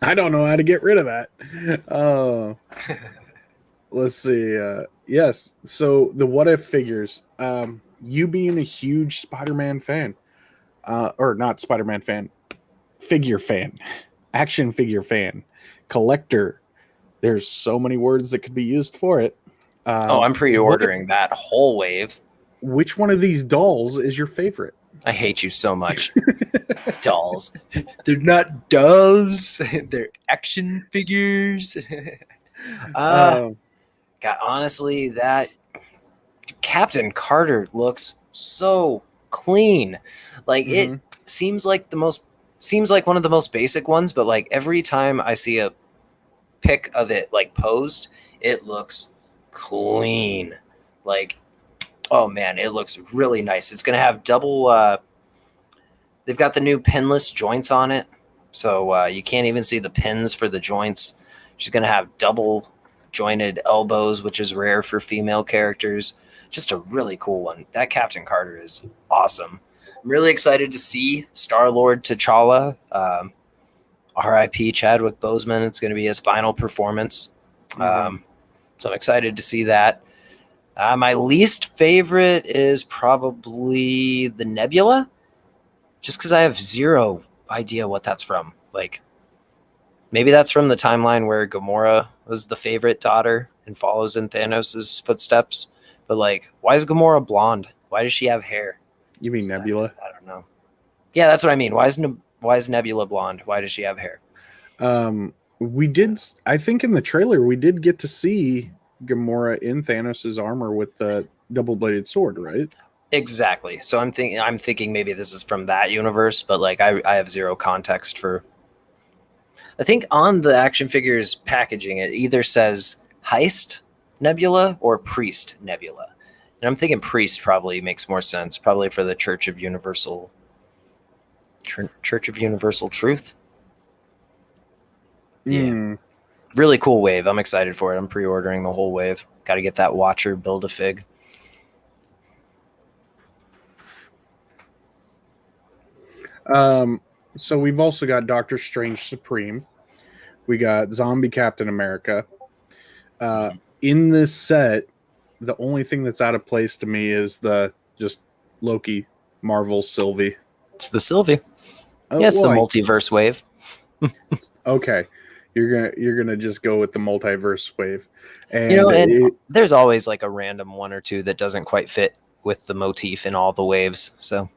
I don't know how to get rid of that. Let's see. Yes. So the What If figures. You being a huge Spider-Man fan, or not Spider-Man fan, figure fan, action figure fan, collector. There's so many words that could be used for it. I'm pre-ordering that whole wave. Which one of these dolls is your favorite? I hate you so much. Dolls. They're not dolls. They're action figures. God, honestly, that Captain Carter looks so clean. Like, it seems like one of the most basic ones, but like every time I see a pic of it like posed, it looks clean. Like, oh man, it looks really nice. It's gonna have double they've got the new pinless joints on it, so you can't even see the pins for the joints. She's gonna have double jointed elbows, which is rare for female characters. Just a really cool one. That Captain Carter is awesome. I'm really excited to see Star-Lord T'Challa. R.I.P. Chadwick Boseman. It's going to be his final performance. So I'm excited to see that. My least favorite is probably the Nebula, just because I have zero idea what that's from. Like, maybe that's from the timeline where Gamora was the favorite daughter and follows in Thanos' footsteps. But like, why is Gamora blonde? Why does she have hair? You mean Nebula? I don't know. Yeah, that's what I mean. Why is Nebula blonde? Why does she have hair? We did. I think in the trailer we did get to see Gamora in Thanos' armor with the double-bladed sword, right? Exactly. So I'm thinking maybe this is from that universe, but like I have zero context for. I think on the action figures packaging, it either says Heist Nebula or Priest Nebula, and I'm thinking Priest probably makes more sense, probably for the Church of Universal Truth. Yeah. Really cool wave. I'm excited for it. I'm pre-ordering the whole wave. Got to get that Watcher Build-A-Fig. So we've also got Doctor Strange Supreme. We got Zombie Captain America. In this set, the only thing that's out of place to me is the just Loki Marvel Sylvie. It's the Sylvie. It's the multiverse wave. Okay. You're gonna just go with the multiverse wave, and there's always like a random one or two that doesn't quite fit with the motif in all the waves. So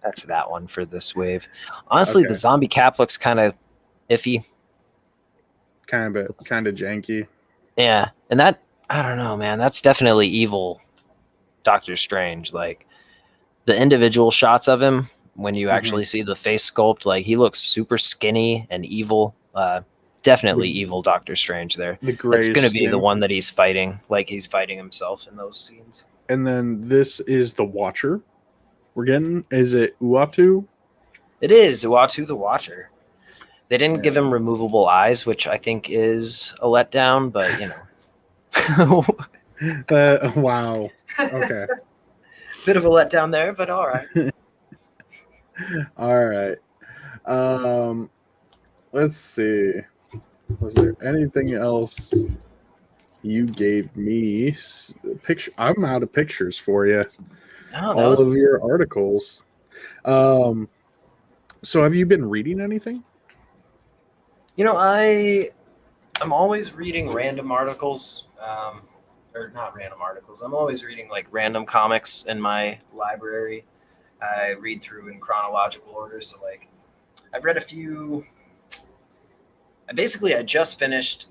that's that one for this wave. Honestly, the Zombie Cap looks kind of iffy, kind of janky. Yeah, and that I don't know, man. That's definitely evil, Doctor Strange. Like the individual shots of him when you actually see the face sculpt, like he looks super skinny and evil. Definitely evil Doctor Strange there. It's going to be the one that he's fighting, like he's fighting himself in those scenes. And then this is the Watcher. We're getting, is it Uatu? It is Uatu the Watcher. They didn't give him removable eyes, which I think is a letdown, but you know. Wow. Okay. Bit of a letdown there, but all right. All right. Let's see. Was there anything else you gave me? Picture. I'm out of pictures for you. All of your articles. So have you been reading anything? You know, I'm always reading random articles, or not random articles. I'm always reading like random comics in my library. I read through in chronological order. So like, I've read a few. I just finished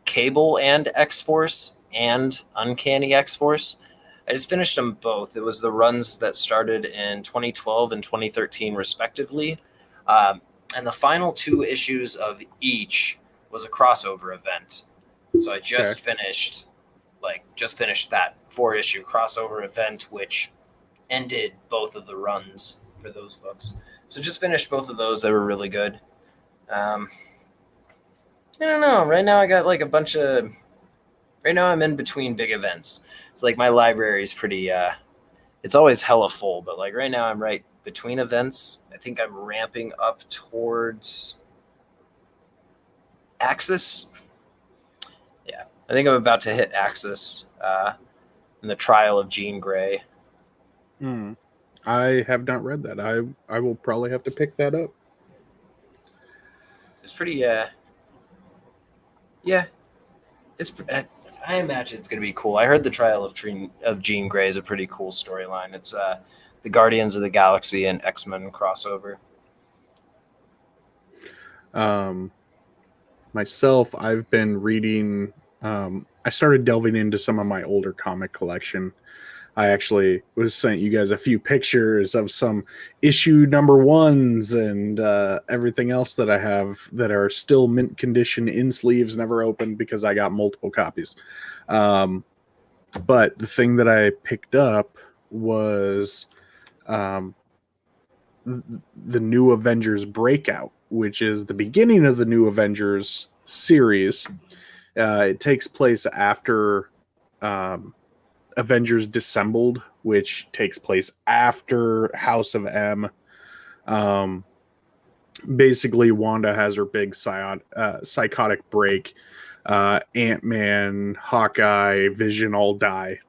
Cable and X-Force and Uncanny X-Force. I just finished them both. It was the runs that started in 2012 and 2013 respectively. And the final 2 issues of each was a crossover event. So I just finished that 4-issue crossover event, which ended both of the runs for those books. So just finished both of those. They were really good. I don't know. Right now I got like a bunch of. Right now I'm in between big events. So like my library is pretty. It's always hella full, but like right now I'm right between events. I think I'm ramping up towards Axis. Yeah, I think I'm about to hit Axis in the Trial of Jean Grey. I have not read that. I will probably have to pick that up. It's pretty. Yeah, it's. I imagine it's going to be cool. I heard the Trial of Jean Grey is a pretty cool storyline. It's the Guardians of the Galaxy and X-Men crossover. Myself, I've been reading. I started delving into some of my older comic collection. I actually was sent you guys a few pictures of some issue number 1s and everything else that I have that are still mint condition in sleeves, never opened because I got multiple copies. But the thing that I picked up was the new Avengers Breakout, which is the beginning of the new Avengers series. It takes place after Avengers Dissembled, which takes place after House of M. Basically, Wanda has her big psychotic break. Ant-Man, Hawkeye, Vision all die.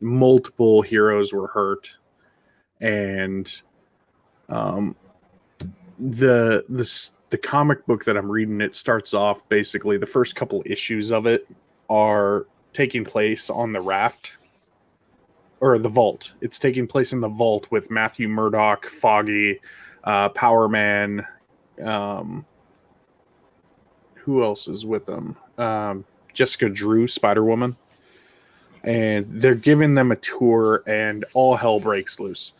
Multiple heroes were hurt, and the comic book that I'm reading, it starts off basically the first couple issues of it are taking place on the raft or the vault. It's taking place in the vault with Matthew Murdock, Foggy, Power Man. Who else is with them? Jessica Drew, Spider-Woman. And they're giving them a tour, and all hell breaks loose.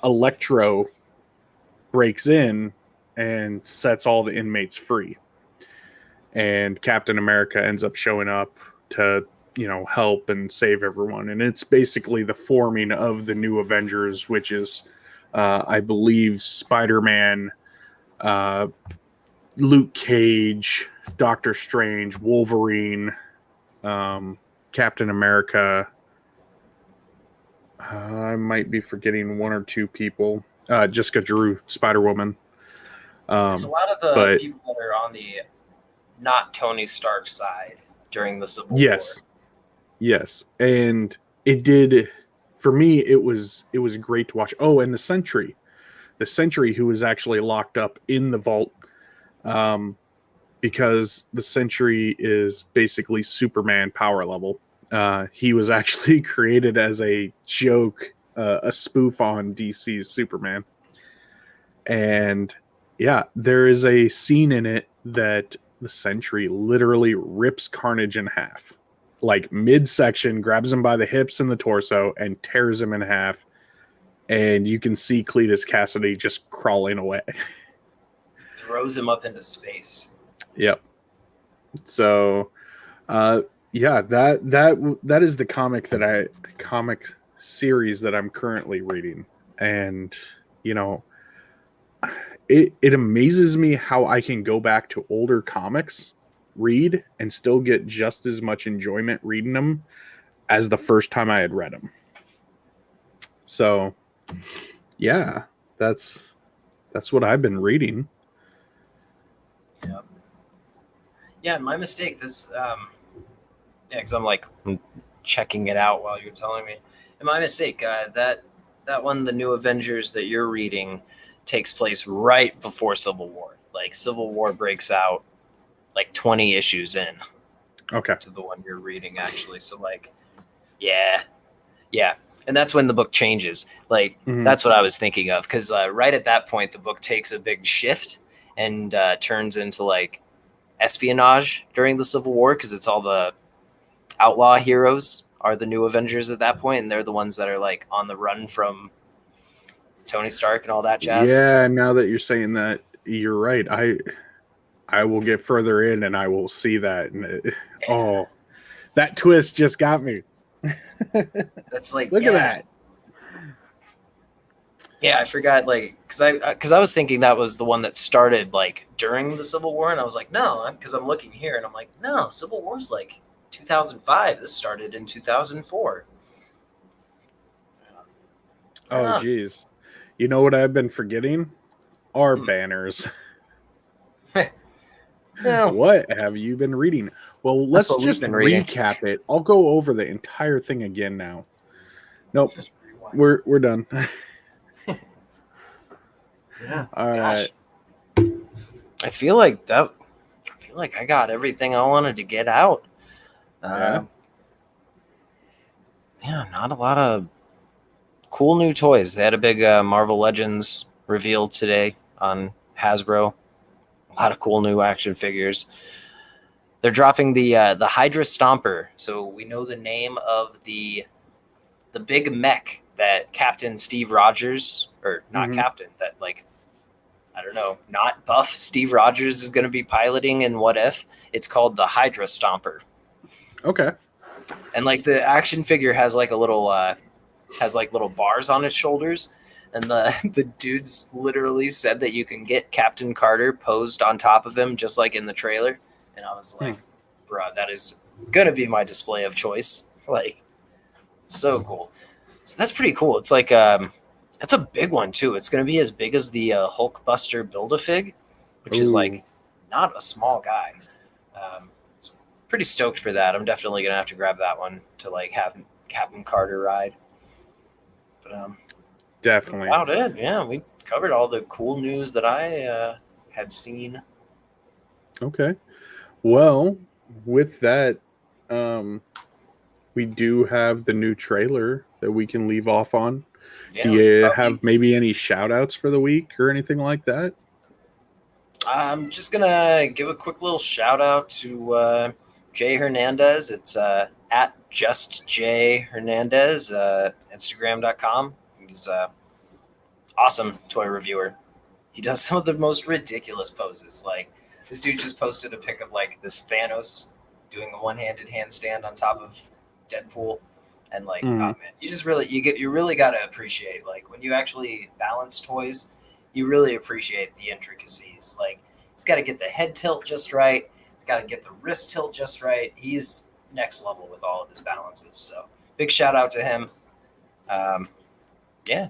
Electro breaks in and sets all the inmates free. And Captain America ends up showing up to, help and save everyone. And it's basically the forming of the new Avengers, which is, I believe, Spider-Man, Luke Cage, Doctor Strange, Wolverine, Captain America. I might be forgetting one or two people. Jessica Drew, Spider-Woman. It's a lot of the people that are on the not Tony Stark side during the Civil War. Yes. And it did, for me, it was great to watch. Oh, and the Sentry who was actually locked up in the vault, because the Sentry is basically Superman power level. He was actually created as a joke, a spoof on DC's Superman. And yeah, there is a scene in it that the Sentry literally rips Carnage in half. Like midsection, grabs him by the hips and the torso and tears him in half. And you can see Cletus Cassidy just crawling away. Throws him up into space. Yep. So, yeah, that is the comic series that I'm currently reading. And, it amazes me how I can go back to older comics, read, and still get just as much enjoyment reading them as the first time I had read them. So, yeah, that's what I've been reading. Yeah, my mistake. This, because I'm checking it out while you're telling me. And my mistake. That one, the New Avengers that you're reading, takes place right before Civil War. Like Civil War breaks out 20 issues in. Okay. To the one you're reading, actually. So yeah. And that's when the book changes. That's what I was thinking of. Because right at that point, the book takes a big shift and turns into espionage during the Civil War, because it's all the outlaw heroes are the New Avengers at that point, and they're the ones that are on the run from Tony Stark and all that jazz. Yeah, now that you're saying that, you're right. I will get further in and I will see that. And oh, that twist just got me. That's look at that. Yeah, I forgot, because I was thinking that was the one that started during the Civil War, and I was no, because I'm looking here and I'm no, Civil War's 2005. This started in 2004. Oh, geez. You know what I've been forgetting? Our banners. Well, what have you been reading? Well, let's just recap it. I'll go over the entire thing again now. Nope. We're done. Yeah. All right. I feel like I got everything I wanted to get out. Yeah, not a lot of cool new toys. They had a big Marvel Legends reveal today on Hasbro. A lot of cool new action figures. They're dropping the Hydra Stomper. So we know the name of the big mech that Captain Steve Rogers, or not Captain, that I don't know, not buff Steve Rogers is going to be piloting in What If. It's called the Hydra Stomper. Okay. And the action figure has a little little bars on its shoulders, and the dudes literally said that you can get Captain Carter posed on top of him just like in the trailer. And I was bruh, that is going to be my display of choice. So cool. So that's pretty cool. It's that's a big one too. It's going to be as big as the Hulkbuster Build-A-Fig, which is not a small guy. Pretty stoked for that. I'm definitely gonna have to grab that one to like have Captain Carter ride. But Definitely. about it. Yeah, we covered all the cool news that I had seen. Okay. Well, with that, we do have the new trailer that we can leave off on. Yeah, Do you have maybe any shout outs for the week or anything like that? I'm just gonna give a quick little shout out to Jay Hernandez. It's at just Jay Hernandez, Instagram.com. He's awesome toy reviewer. He does some of the most ridiculous poses. Like this dude just posted a pic of like this Thanos doing a one-handed handstand on top of Deadpool, and like, oh man, you really gotta appreciate like when you actually balance toys, you really appreciate the intricacies. Like he's got to get the head tilt just right. He's got to get the wrist tilt just right. He's next level with all of his balances. So big shout out to him. Yeah.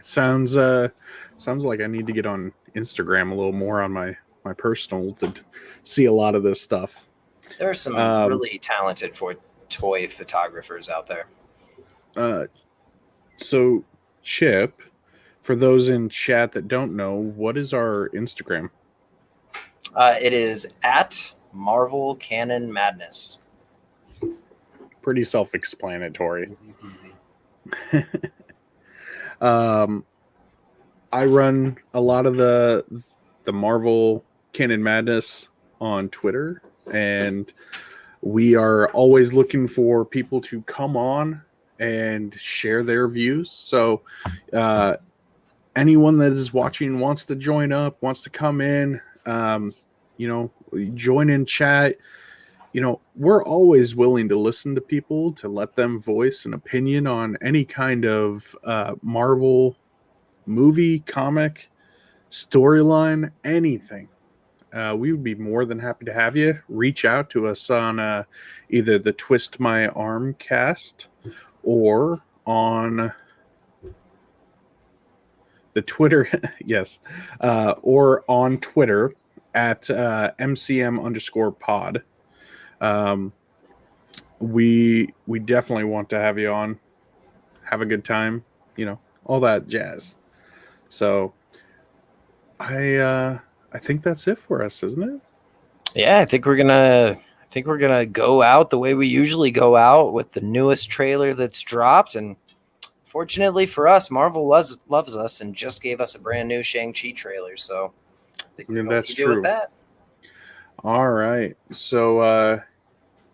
Sounds like I need to get on Instagram a little more on my personal to see a lot of this stuff. There are some really talented toy photographers out there. So Chip, for those in chat that don't know, what is our Instagram? It is at Marvel Canon Madness. Pretty self-explanatory. Easy peasy. I run a lot of the Marvel Canon Madness on Twitter, and we are always looking for people to come on and share their views. So anyone that is watching wants to join up, wants to come in, join in chat. We're always willing to listen to people, to let them voice an opinion on any kind of Marvel movie, comic, storyline, anything. We would be more than happy to have you reach out to us on either the Twist My Arm cast or on the Twitter, yes, or on Twitter at MCM_pod. We definitely want to have you on, have a good time, all that jazz. So I think that's it for us, isn't it? Yeah, I think we're gonna go out the way we usually go out with the newest trailer that's dropped, and fortunately for us, Marvel loves us and just gave us a brand new Shang Chi trailer. So I think we know what to do with that. All right, so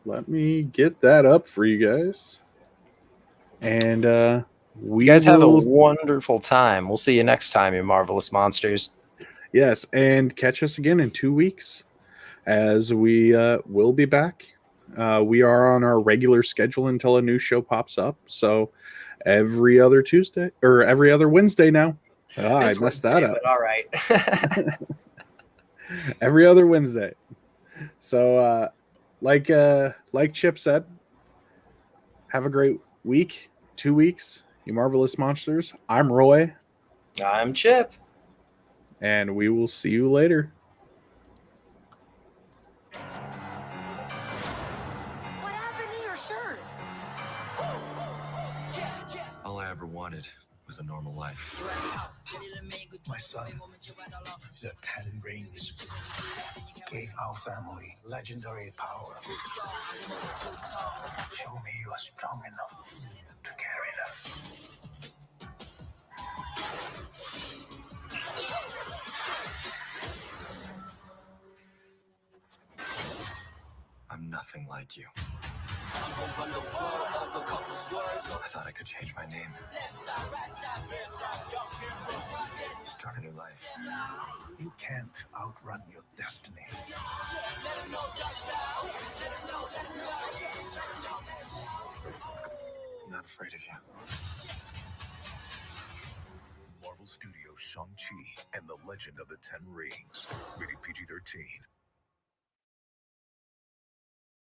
let me get that up for you guys, and you guys have a wonderful time. We'll see you next time, you marvelous monsters. Yes, and catch us again in 2 weeks as we will be back. We are on our regular schedule until a new show pops up. So every other Tuesday or every other Wednesday now. I messed that up. But all right. Every other Wednesday. So like Chip said, have a great week, 2 weeks, you marvelous monsters. I'm Roy. I'm Chip. And we will see you later. What happened to your shirt? All I ever wanted was a normal life. My son, the 10 Rings, gave our family legendary power. Show me you are strong enough to carry them. I'm nothing like you. I thought I could change my name. Start a new life. You can't outrun your destiny. I'm not afraid of you. Marvel Studios' Shang Chi and the Legend of the Ten Rings. Rated PG-13.